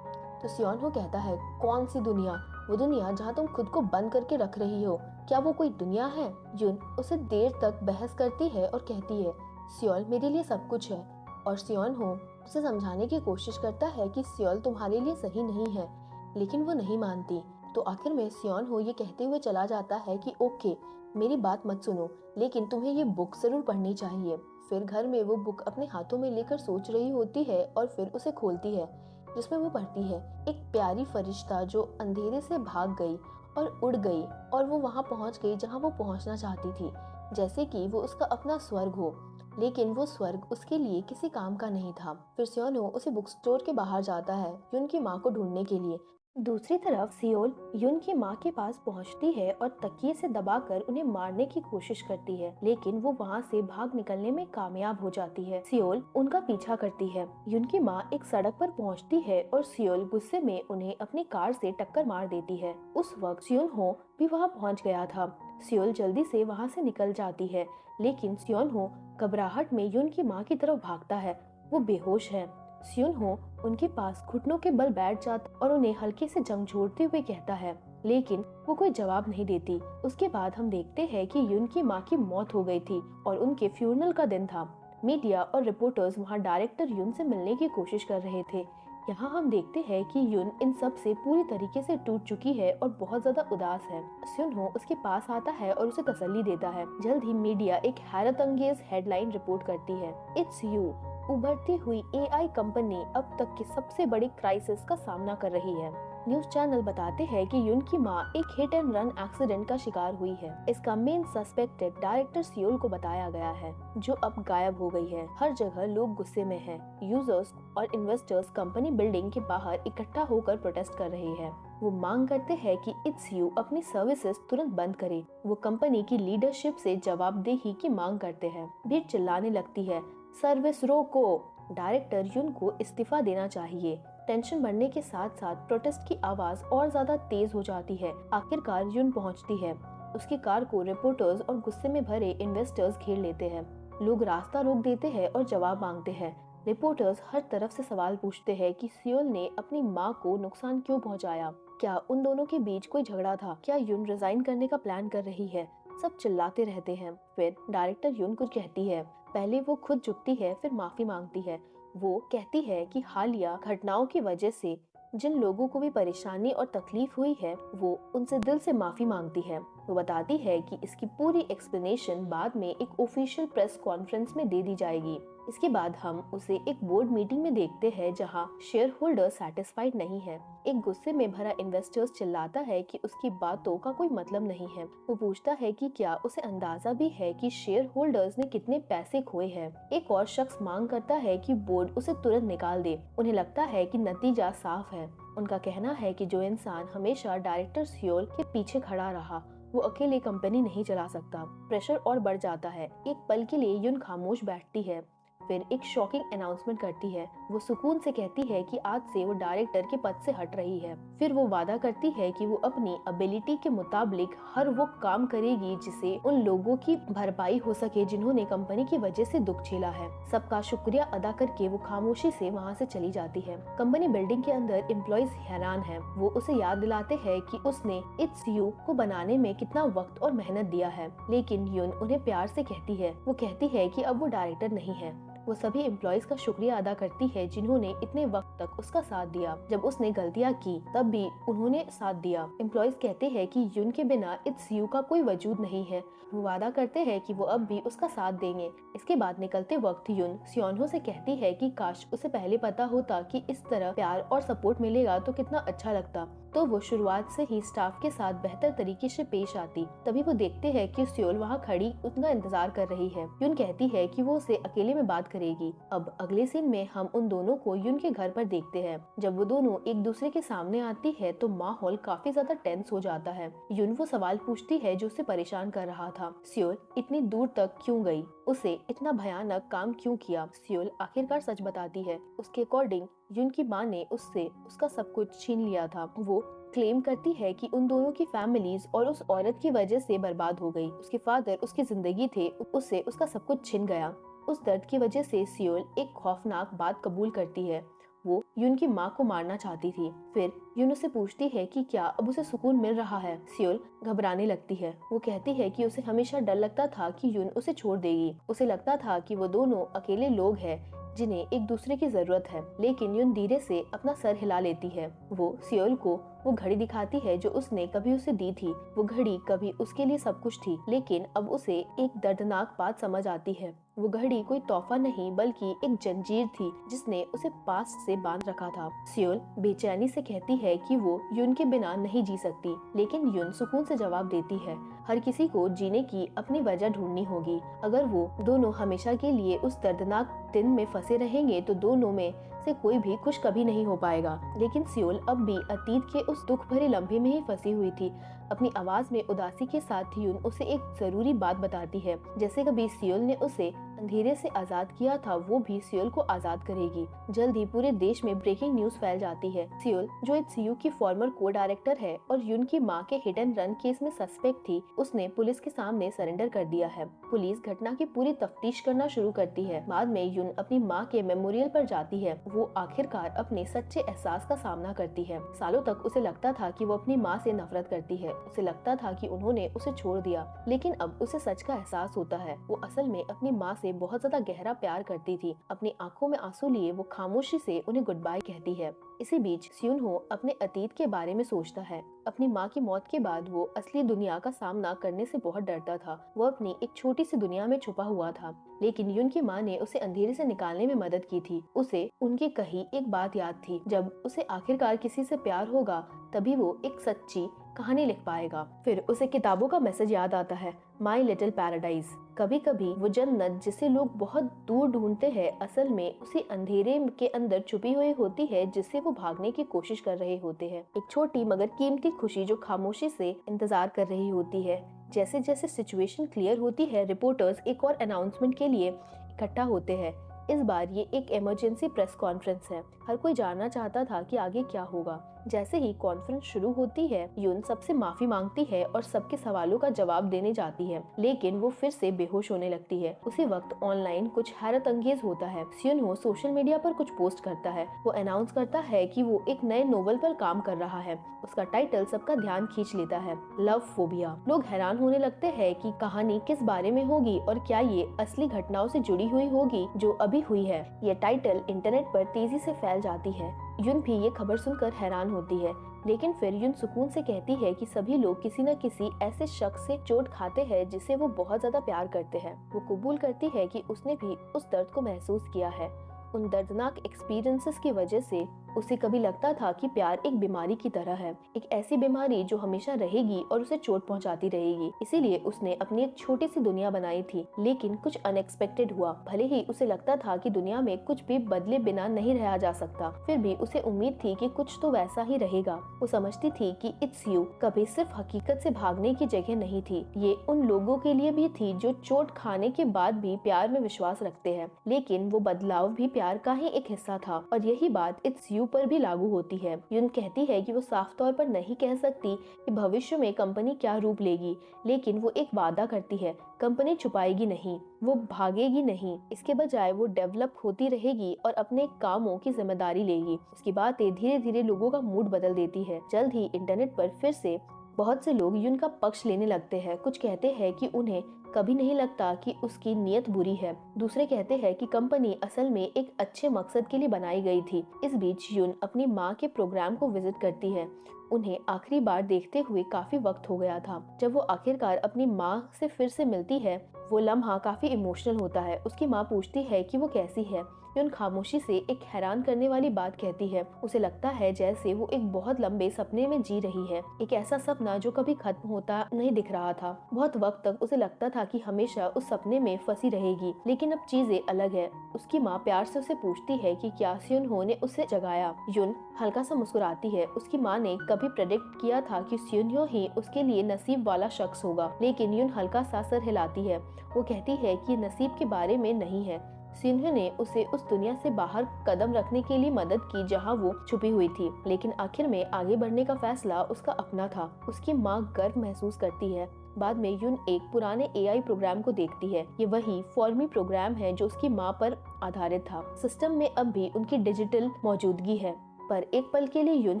तो सियोन हो कहता है, कौन सी दुनिया, वो दुनिया जहाँ तुम खुद को बंद करके रख रही हो, क्या वो कोई दुनिया है। युन उसे देर तक बहस करती है और कहती है, सियोल मेरे लिए सब कुछ है। और सियोन हो उसे समझाने की कोशिश करता है कि सियोल तुम्हारे लिए सही नहीं है, लेकिन वो नहीं मानती। तो आखिर में सियोन हो ये कहते हुए चला जाता है कि ओके, मेरी बात मत सुनो, लेकिन तुम्हें ये बुक जरूर पढ़नी चाहिए। फिर घर में वो बुक अपने हाथों में लेकर सोच रही होती है और फिर उसे खोलती है, जिसमें वो पढ़ती है, एक प्यारी फरिश्ता जो अंधेरे से भाग गई और उड़ गई और वो वहां पहुंच गई जहां वो पहुंचना चाहती थी, जैसे कि वो उसका अपना स्वर्ग हो, लेकिन वो स्वर्ग उसके लिए किसी काम का नहीं था। फिर सियोनो उसे बुक स्टोर के बाहर जाता है युन की माँ को ढूंढने के लिए। दूसरी तरफ सियोल युन की माँ के पास पहुंचती है और तकिए से दबाकर उन्हें मारने की कोशिश करती है, लेकिन वो वहाँ से भाग निकलने में कामयाब हो जाती है। सियोल उनका पीछा करती है। युन की माँ एक सड़क पर पहुँचती है और सियोल गुस्से में उन्हें अपनी कार से टक्कर मार देती है। उस वक्त सियोन हो भी वहाँ पहुँच गया था। सियोल जल्दी से वहाँ से निकल जाती है, लेकिन सियोन हो घबराहट में युन की माँ की तरफ भागता है। वो बेहोश है। सियोन हो उनके पास घुटनों के बल बैठ जाता और उन्हें हल्के से झंझोड़ते हुए कहता है, लेकिन वो कोई जवाब नहीं देती। उसके बाद हम देखते हैं कि युन की माँ की मौत हो गई थी और उनके फ्यूनरल का दिन था। मीडिया और रिपोर्टर्स वहाँ डायरेक्टर युन से मिलने की कोशिश कर रहे थे। यहाँ हम देखते हैं कि युन इन सब से पूरी तरीके से टूट चुकी है और बहुत ज्यादा उदास है। सियोन हो उसके पास आता है और उसे तसल्ली देता है। जल्द ही मीडिया एक हैरत अंगेज हेडलाइन रिपोर्ट करती है, इट्स यू, उभरती हुई एआई कंपनी अब तक की सबसे बड़ी क्राइसिस का सामना कर रही है। न्यूज चैनल बताते हैं कि युन की माँ एक हिट एंड रन एक्सीडेंट का शिकार हुई है। इसका मेन सस्पेक्टेड डायरेक्टर सियोल को बताया गया है, जो अब गायब हो गई है। हर जगह लोग गुस्से में हैं। यूजर्स और इन्वेस्टर्स कंपनी बिल्डिंग के बाहर इकट्ठा होकर प्रोटेस्ट कर रहे हैं। वो मांग करते हैं कि इट्स यू अपनी सर्विसेज तुरंत बंद करे। वो कंपनी की लीडरशिप से जवाबदेही की मांग करते हैं। भीड़ चिल्लाने लगती है, सर्विस रोको, डायरेक्टर युन को इस्तीफा देना चाहिए। टेंशन बढ़ने के साथ साथ प्रोटेस्ट की आवाज और ज्यादा तेज हो जाती है। आखिरकार युन पहुंचती है। उसकी कार को रिपोर्टर्स और गुस्से में भरे इन्वेस्टर्स घेर लेते हैं। लोग रास्ता रोक देते हैं और जवाब मांगते हैं। रिपोर्टर्स हर तरफ से सवाल पूछते हैं कि सियोल ने अपनी माँ को नुकसान क्यों पहुंचाया, क्या उन दोनों के बीच कोई झगड़ा था, क्या युन रिजाइन करने का प्लान कर रही है। सब चिल्लाते रहते हैं। फिर डायरेक्टर युन कुछ कहती है। पहले वो खुद झुकती है, फिर माफी मांगती है। वो कहती है कि हालिया घटनाओं की वजह से जिन लोगों को भी परेशानी और तकलीफ हुई है, वो उनसे दिल से माफी मांगती है। वो बताती है कि इसकी पूरी एक्सप्लेनेशन बाद में एक ऑफिशियल प्रेस कॉन्फ्रेंस में दे दी जाएगी। इसके बाद हम उसे एक बोर्ड मीटिंग में देखते हैं जहां शेयर होल्डर सेटिस्फाइड नहीं है। एक गुस्से में भरा इन्वेस्टर्स चिल्लाता है कि उसकी बातों का कोई मतलब नहीं है। वो पूछता है कि क्या उसे अंदाजा भी है कि शेयर होल्डर्स ने कितने पैसे खोए हैं। एक और शख्स मांग करता है कि बोर्ड उसे तुरंत निकाल दे। उन्हें लगता है कि नतीजा साफ है। उनका कहना है कि जो इंसान हमेशा डायरेक्टर सियोल के पीछे खड़ा रहा, वो अकेले कंपनी नहीं चला सकता। प्रेशर और बढ़ जाता है। एक पल के लिए युन खामोश बैठती है, फिर एक शॉकिंग अनाउंसमेंट करती है। वो सुकून से कहती है कि आज से वो डायरेक्टर के पद से हट रही है। फिर वो वादा करती है कि वो अपनी एबिलिटी के मुताबिक हर वो काम करेगी जिसे उन लोगों की भरपाई हो सके जिन्होंने कंपनी की वजह से दुख झेला है। सबका शुक्रिया अदा करके वो खामोशी से वहाँ से चली जाती है। कंपनी बिल्डिंग के अंदर एम्प्लॉइज हैरान है। वो उसे याद दिलाते हैं कि उसने इट्स यू को बनाने में कितना वक्त और मेहनत दिया है, लेकिन युन उन्हें प्यार से कहती है। वो कहती है कि अब वो डायरेक्टर नहीं है, वो सभी एम्प्लॉयज का शुक्रिया अदा करती है जिन्होंने इतने वक्त तक उसका साथ दिया। जब उसने गलतियाँ की तब भी उन्होंने साथ दिया। एम्प्लॉयज कहते हैं कि युन के बिना इट्स यू का कोई वजूद नहीं है। वो वादा करते हैं कि वो अब भी उसका साथ देंगे। इसके बाद निकलते वक्त युन सियोनहो से कहती है कि काश उसे पहले पता होता कि इस तरह प्यार और सपोर्ट मिलेगा तो कितना अच्छा लगता, तो वो शुरुआत से ही स्टाफ के साथ बेहतर तरीके से पेश आती। तभी वो देखते हैं कि सियोल वहाँ खड़ी उनका इंतजार कर रही है। युन कहती है कि वो उसे अकेले में बात करेगी। अब अगले सीन में हम उन दोनों को युन के घर पर देखते हैं। जब वो दोनों एक दूसरे के सामने आती है तो माहौल काफी ज्यादा टेंस हो जाता है। युन वो सवाल पूछती है जो उसे परेशान कर रहा था। सियोल इतनी दूर तक क्यों गई, उसे इतना भयानक काम क्यों किया। सियोल आखिरकार सच बताती है। उसके अकॉर्डिंग युन की माँ ने उससे उसका सब कुछ छीन लिया था। वो क्लेम करती है कि उन दोनों की फैमिलीज और उस औरत की वजह से बर्बाद हो गई। उसके फादर उसकी जिंदगी थे, उससे उसका सब कुछ छिन गया। उस दर्द की वजह से सियोल एक खौफनाक बात कबूल करती है। वो युन की माँ को मारना चाहती थी। फिर युन उससे पूछती है कि क्या अब उसे सुकून मिल रहा है। सियोल घबराने लगती है। वो कहती है कि उसे हमेशा डर लगता था कि युन उसे छोड़ देगी। उसे लगता था कि वो दोनों अकेले लोग हैं जिन्हें एक दूसरे की जरूरत है। लेकिन युन धीरे से अपना सर हिला लेती है। वो सियोल को वो घड़ी दिखाती है जो उसने कभी उसे दी थी। वो घड़ी कभी उसके लिए सब कुछ थी, लेकिन अब उसे एक दर्दनाक बात समझ आती है। वो घड़ी कोई तोहफा नहीं बल्कि एक जंजीर थी जिसने उसे पास्ट से बांध रखा था। सियोल बेचैनी से कहती है कि वो युन के बिना नहीं जी सकती, लेकिन युन सुकून से जवाब देती है, हर किसी को जीने की अपनी वजह ढूंढनी होगी। अगर वो दोनों हमेशा के लिए उस दर्दनाक दिन में फंसे रहेंगे तो दोनों में से कोई भी खुश कभी नहीं हो पाएगा। लेकिन सियोल अब भी अतीत के उस दुख भरे लम्हे में ही फंसी हुई थी। अपनी आवाज में उदासी के साथ युन उसे एक जरूरी बात बताती है। जैसे कभी सियोल ने उसे अंधेरे से आजाद किया था, वो भी सियोल को आजाद करेगी। जल्द ही पूरे देश में ब्रेकिंग न्यूज फैल जाती है। सियोल जो इट्स-यू की फॉर्मर को डायरेक्टर है और युन की मां के हिट एंड रन केस में सस्पेक्ट थी, उसने पुलिस के सामने सरेंडर कर दिया है। पुलिस घटना की पूरी तफ्तीश करना शुरू करती है। बाद में युन अपनी मां के मेमोरियल पर जाती है। वो आखिरकार अपने सच्चे एहसास का सामना करती है। सालों तक उसे लगता था कि वो अपनी मां से नफरत करती है। उसे लगता था कि उन्होंने उसे छोड़ दिया, लेकिन अब उसे सच का एहसास होता है। वो असल में अपनी मां से बहुत ज्यादा गहरा प्यार करती थी। अपनी आंखों में आंसू लिए वो खामोशी से उन्हें गुड बाय कहती है। इसी बीच सियोनहो अपने अतीत के बारे में सोचता है। अपनी माँ की मौत के बाद वो असली दुनिया का सामना करने से बहुत डरता था। वो अपनी एक छोटी सी दुनिया में छुपा हुआ था, लेकिन युन की माँ ने उसे अंधेरे से निकालने में मदद की थी। उसे उनकी कही एक बात याद थी, जब उसे आखिरकार किसी से प्यार होगा तभी वो एक सच्ची कहानी लिख पाएगा। फिर उसे किताबों का मैसेज याद आता है, माई लिटिल पैराडाइज। कभी कभी वो जन्नत जिसे लोग बहुत दूर ढूंढते हैं असल में उसी अंधेरे के अंदर छुपी हुई होती है जिससे वो भागने की कोशिश कर रहे होते हैं। एक छोटी मगर कीमती खुशी जो खामोशी से इंतजार कर रही होती है। जैसे जैसे सिचुएशन क्लियर होती है, रिपोर्टर्स एक और अनाउंसमेंट के लिए इकट्ठा होते हैं। इस बार ये एक इमरजेंसी प्रेस कॉन्फ्रेंस है। हर कोई जानना चाहता था कि आगे क्या होगा। जैसे ही कॉन्फ्रेंस शुरू होती है, युन सबसे माफी मांगती है और सबके सवालों का जवाब देने जाती है, लेकिन वो फिर से बेहोश होने लगती है। उसी वक्त ऑनलाइन कुछ हैरत अंगेज होता है। सियोनहो सोशल मीडिया पर कुछ पोस्ट करता है। वो अनाउंस करता है कि वो एक नए नोवेल पर काम कर रहा है। उसका टाइटल सबका ध्यान खींच लेता है, लव फोबिया। लोग हैरान होने लगते हैं कि कहानी किस बारे में होगी और क्या ये असली घटनाओं से जुड़ी हुई होगी जो अभी हुई है। ये टाइटल इंटरनेट पर तेजी से फैल जाती है। युन भी ये खबर सुनकर हैरान होती है, लेकिन फिर युन सुकून से कहती है कि सभी लोग किसी न किसी ऐसे शख्स से चोट खाते हैं जिसे वो बहुत ज्यादा प्यार करते हैं। वो कबूल करती है कि उसने भी उस दर्द को महसूस किया है। उन दर्दनाक एक्सपीरियंसेस की वजह से उसे कभी लगता था कि प्यार एक बीमारी की तरह है, एक ऐसी बीमारी जो हमेशा रहेगी और उसे चोट पहुंचाती रहेगी। इसीलिए उसने अपनी एक छोटी सी दुनिया बनाई थी, लेकिन कुछ अनएक्सपेक्टेड हुआ। भले ही उसे लगता था कि दुनिया में कुछ भी बदले बिना नहीं रहा जा सकता, फिर भी उसे उम्मीद थी कि कुछ तो वैसा ही रहेगा। वो समझती थी कि इट्स यू कभी सिर्फ हकीकत से भागने की जगह नहीं थी, ये उन लोगों के लिए भी थी जो चोट खाने के बाद भी प्यार में विश्वास रखते हैं। लेकिन वो बदलाव भी प्यार का ही एक हिस्सा था, और यही बात इट्स यू पर भी लागू होती है। युन कहती है कि वो साफ तौर पर नहीं कह सकती कि भविष्य में कंपनी क्या रूप लेगी, लेकिन वो एक वादा करती है, कंपनी छुपाएगी नहीं, वो भागेगी नहीं। इसके बजाय वो डेवलप होती रहेगी और अपने कामों की जिम्मेदारी लेगी। उसकी बातें धीरे धीरे लोगों का मूड बदल देती है। जल्द ही इंटरनेट पर फिर से बहुत से लोग युन का पक्ष लेने लगते हैं। कुछ कहते हैं कि उन्हें कभी नहीं लगता कि उसकी नीयत बुरी है। दूसरे कहते हैं कि कंपनी असल में एक अच्छे मकसद के लिए बनाई गई थी। इस बीच युन अपनी माँ के प्रोग्राम को विजिट करती है। उन्हें आखिरी बार देखते हुए काफी वक्त हो गया था। जब वो आखिरकार अपनी माँ से फिर से मिलती है, वो लम्हा काफी इमोशनल होता है। उसकी माँ पूछती है कि वो कैसी है। युन खामोशी से एक हैरान करने वाली बात कहती है। उसे लगता है जैसे वो एक बहुत लंबे सपने में जी रही है, एक ऐसा सपना जो कभी खत्म होता नहीं दिख रहा था। बहुत वक्त तक उसे लगता था कि हमेशा उस सपने में फंसी रहेगी, लेकिन अब चीजें अलग है। उसकी माँ प्यार से उसे पूछती है कि क्या स्यूनहो ने उसे जगाया। युन हल्का सा मुस्कुराती है। उसकी माँ ने कभी प्रेडिक्ट किया था कि स्यूनहो ही उसके लिए नसीब वाला शख्स होगा, लेकिन युन हल्का सा सर हिलाती है। वो कहती है कि नसीब के बारे में नहीं है। स्यूनहो ने उसे उस दुनिया से बाहर कदम रखने के लिए मदद की जहां वो छुपी हुई थी, लेकिन आखिर में आगे बढ़ने का फैसला उसका अपना था। उसकी माँ गर्व महसूस करती है। बाद में युन एक पुराने एआई प्रोग्राम को देखती है। ये वही फॉर्मी प्रोग्राम है जो उसकी माँ पर आधारित था। सिस्टम में अब भी उनकी डिजिटल मौजूदगी है, पर एक पल के लिए युन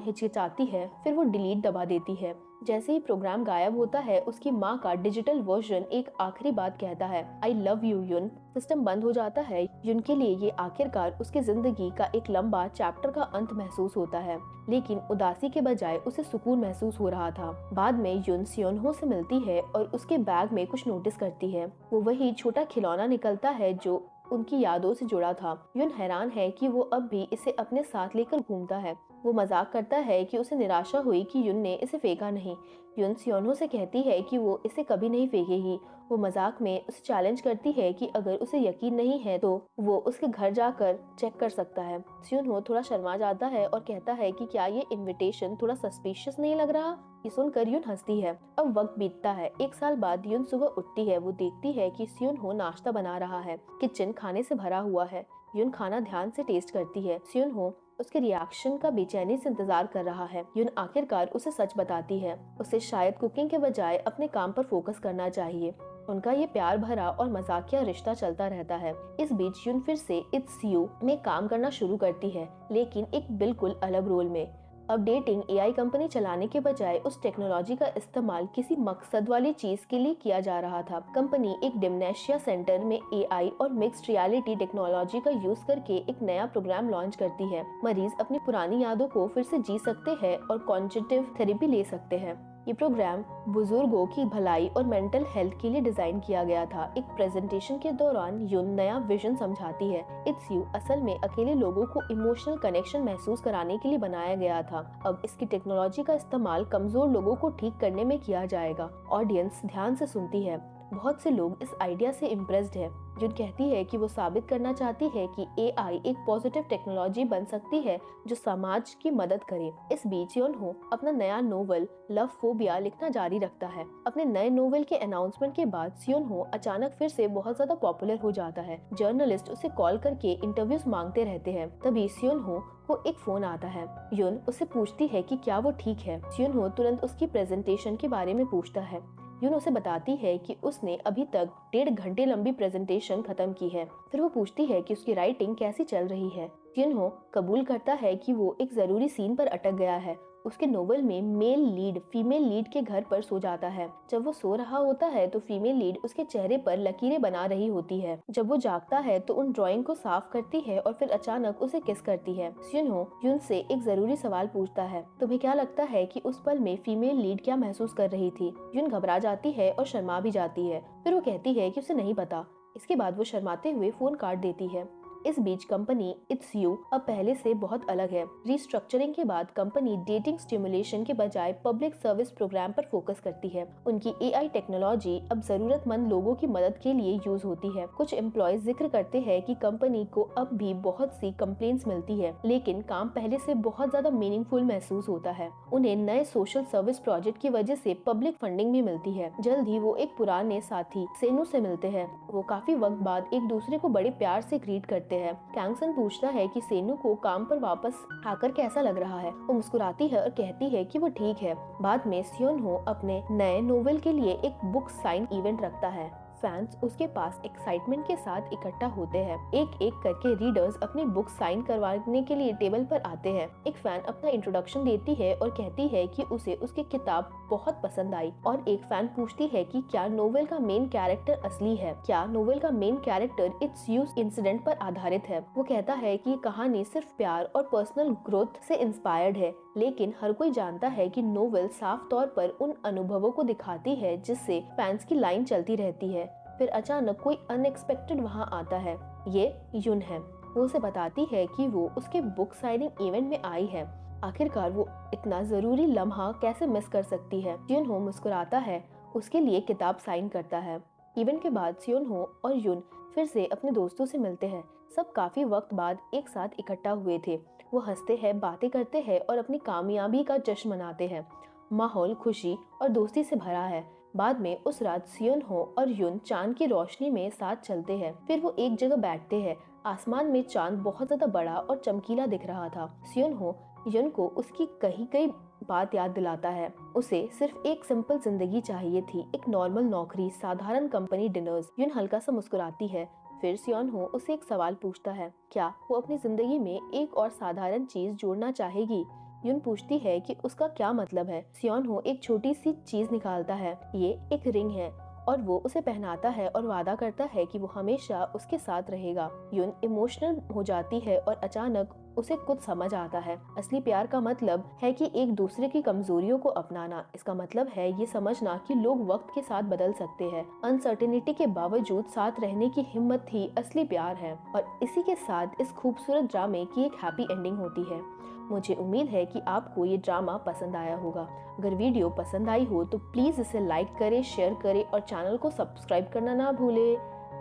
हिचकिचाती है, फिर वो डिलीट दबा देती है। जैसे ही प्रोग्राम गायब होता है, उसकी माँ का डिजिटल वर्जन एक आखिरी बात कहता है, आई लव यू युन। सिस्टम बंद हो जाता है। युन के लिए ये आखिरकार उसकी जिंदगी का एक लंबा चैप्टर का अंत महसूस होता है, लेकिन उदासी के बजाय उसे सुकून महसूस हो रहा था। बाद में युन स्यूनहो से मिलती है और उसके बैग में कुछ नोटिस करती है। वो वही छोटा खिलौना निकलता है जो उनकी यादों से जुड़ा था। युन हैरान है कि वो अब भी इसे अपने साथ लेकर घूमता है। वो मजाक करता है कि उसे निराशा हुई कि युन ने इसे फेंका नहीं। युन स्योनहो से कहती है कि वो इसे कभी नहीं फेंकेगी। वो मजाक में उसे चैलेंज करती है कि अगर उसे यकीन नहीं है तो वो उसके घर जाकर चेक कर सकता है। स्योनहो थोड़ा शर्मा जाता है और कहता है कि क्या ये इनविटेशन थोड़ा सस्पिशियस नहीं लग रहा। ये सुनकर युन हंसती है। अब वक्त बीतता है। 1 साल बाद युन सुबह उठती है। वो देखती है कि स्योनहो नाश्ता बना रहा है। किचन खाने से भरा हुआ है। युन खाना ध्यान से टेस्ट करती है। स्योनहो उसके रिएक्शन का बेचैनी से इंतजार कर रहा है। युन आखिरकार उसे सच बताती है। उसे शायद कुकिंग के बजाय अपने काम पर फोकस करना चाहिए। उनका ये प्यार भरा और मजाकिया रिश्ता चलता रहता है। इस बीच युन फिर से इट्स यू में काम करना शुरू करती है, लेकिन एक बिल्कुल अलग रोल में। अब डेटिंग एआई कंपनी चलाने के बजाय उस टेक्नोलॉजी का इस्तेमाल किसी मकसद वाली चीज के लिए किया जा रहा था। कंपनी एक डिमेंशिया सेंटर में एआई और मिक्स्ड रियलिटी टेक्नोलॉजी का यूज करके एक नया प्रोग्राम लॉन्च करती है। मरीज अपनी पुरानी यादों को फिर से जी सकते हैं और कॉग्निटिव थेरेपी ले सकते हैं। ये प्रोग्राम बुजुर्गों की भलाई और मेंटल हेल्थ के लिए डिजाइन किया गया था। एक प्रेजेंटेशन के दौरान युन नया विजन समझाती है। इट्स यू असल में अकेले लोगों को इमोशनल कनेक्शन महसूस कराने के लिए बनाया गया था। अब इसकी टेक्नोलॉजी का इस्तेमाल कमजोर लोगों को ठीक करने में किया जाएगा। ऑडियंस ध्यान से सुनती है। बहुत से लोग इस आइडिया से इम्प्रेस्ड है। जुन कहती है कि वो साबित करना चाहती है कि एआई एक पॉजिटिव टेक्नोलॉजी बन सकती है जो समाज की मदद करे। इस बीच युनहो अपना नया नोवेल लव फोबिया लिखना जारी रखता है। अपने नए नोवेल के अनाउंसमेंट के बाद युनहो अचानक फिर से बहुत ज्यादा पॉपुलर हो जाता है। जर्नलिस्ट उसे कॉल करके इंटरव्यूज मांगते रहते हैं। तभी युनहो को एक फोन आता है। युन उससे पूछती है कि क्या वो ठीक है। युनहो तुरंत उसकी प्रेजेंटेशन के बारे में पूछता है। युन उसे बताती है कि उसने अभी तक 1.5 घंटे लंबी प्रेजेंटेशन खत्म की है। फिर वो पूछती है कि उसकी राइटिंग कैसी चल रही है। युनहो कबूल करता है कि वो एक जरूरी सीन पर अटक गया है। उसके नोवेल में मेल लीड फीमेल लीड के घर पर सो जाता है। जब वो सो रहा होता है तो फीमेल लीड उसके चेहरे पर लकीरें बना रही होती है। जब वो जागता है तो उन ड्राइंग को साफ करती है और फिर अचानक उसे किस करती है। युनहो युन से एक जरूरी सवाल पूछता है, तुम्हें क्या लगता है कि उस पल में फीमेल लीड क्या महसूस कर रही थी। युन घबरा जाती है और शर्मा भी जाती है। फिर वो कहती है कि उसे नहीं पता। इसके बाद वो शर्माते हुए फोन काट देती है। इस बीच कंपनी इट्स यू अब पहले से बहुत अलग है। रिस्ट्रक्चरिंग के बाद कंपनी डेटिंग स्टिमुलेशन के बजाय पब्लिक सर्विस प्रोग्राम पर फोकस करती है। उनकी एआई टेक्नोलॉजी अब जरूरतमंद लोगों की मदद के लिए यूज होती है। कुछ एम्प्लॉयज जिक्र करते हैं कि कंपनी को अब भी बहुत सी कंप्लेंट्स मिलती है, लेकिन काम पहले से बहुत ज्यादा मीनिंगफुल महसूस होता है। उन्हें नए सोशल सर्विस प्रोजेक्ट की वजह से पब्लिक फंडिंग भी मिलती है। जल्द ही वो एक पुराने साथी सेनु से मिलते हैं। वो काफी वक्त बाद एक दूसरे को बड़े प्यार से ग्रीट करते हैं। कैंगसन पूछता है कि सेनु को काम पर वापस आकर कैसा लग रहा है। वो मुस्कुराती है और कहती है कि वो ठीक है। बाद में युनहो अपने नए नोवेल के लिए एक बुक साइन इवेंट रखता है। फैंस उसके पास एक्साइटमेंट के साथ इकट्ठा होते हैं। एक एक करके रीडर्स अपनी बुक साइन करवाने के लिए टेबल पर आते हैं। एक फैन अपना इंट्रोडक्शन देती है और कहती है कि उसे उसकी किताब बहुत पसंद आई और एक फैन पूछती है कि क्या नोवेल का मेन कैरेक्टर असली है, क्या नोवेल का main character it's use incident पर आधारित है। वो कहता है कि कहानी सिर्फ प्यार और पर्सनल ग्रोथ से इंस्पायर्ड है, लेकिन हर कोई जानता है कि नोवेल साफ तौर पर उन अनुभवों को दिखाती है जिससे फैंस की लाइन चलती रहती है। फिर अचानक कोई अनएक्सपेक्टेड वहाँ आता है। ये युन है। वो उसे बताती है कि वो उसके बुक साइनिंग इवेंट में आई है। आखिरकार वो इतना जरूरी लम्हा कैसे मिस कर सकती है। युन हो मुस्कुराता है, उसके लिए किताब साइन करता है। इवेंट के बाद सियोन हो और युन फिर से अपने दोस्तों से मिलते हैं। सब काफी वक्त बाद एक साथ इकट्ठा हुए थे। वो हंसते हैं, बातें करते हैं और अपनी कामयाबी का जश्न मनाते हैं। माहौल खुशी और दोस्ती से भरा है। बाद में उस रात सियोन हो और युन चांद की रोशनी में साथ चलते हैं। फिर वो एक जगह बैठते हैं। आसमान में चांद बहुत ज्यादा बड़ा और चमकीला दिख रहा था। सियोन हो युन को उसकी कही गई बात याद दिलाता है। उसे सिर्फ एक सिंपल जिंदगी चाहिए थी, एक नॉर्मल नौकरी, साधारण कंपनी डिनर्स। युन हल्का सा मुस्कुराती है। फिर सियोन हो उसे एक सवाल पूछता है, क्या वो अपनी जिंदगी में एक और साधारण चीज जोड़ना चाहेगी। युन पूछती है कि उसका क्या मतलब है। सियोन हो एक छोटी सी चीज निकालता है। ये एक रिंग है और वो उसे पहनाता है और वादा करता है कि वो हमेशा उसके साथ रहेगा। युन इमोशनल हो जाती है और अचानक उसे कुछ समझ आता है। असली प्यार का मतलब है कि एक दूसरे की कमजोरियों को अपनाना। इसका मतलब है ये समझना कि लोग वक्त के साथ बदल सकते हैं। अनसर्टेनिटी के बावजूद साथ रहने की हिम्मत ही असली प्यार है। और इसी के साथ इस खूबसूरत ड्रामे की एक हैप्पी एंडिंग होती है। मुझे उम्मीद है कि आपको ये ड्रामा पसंद आया होगा। अगर वीडियो पसंद आई हो तो प्लीज इसे लाइक करें, शेयर करें और चैनल को सब्सक्राइब करना ना भूलें।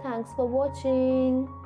Thanks for watching.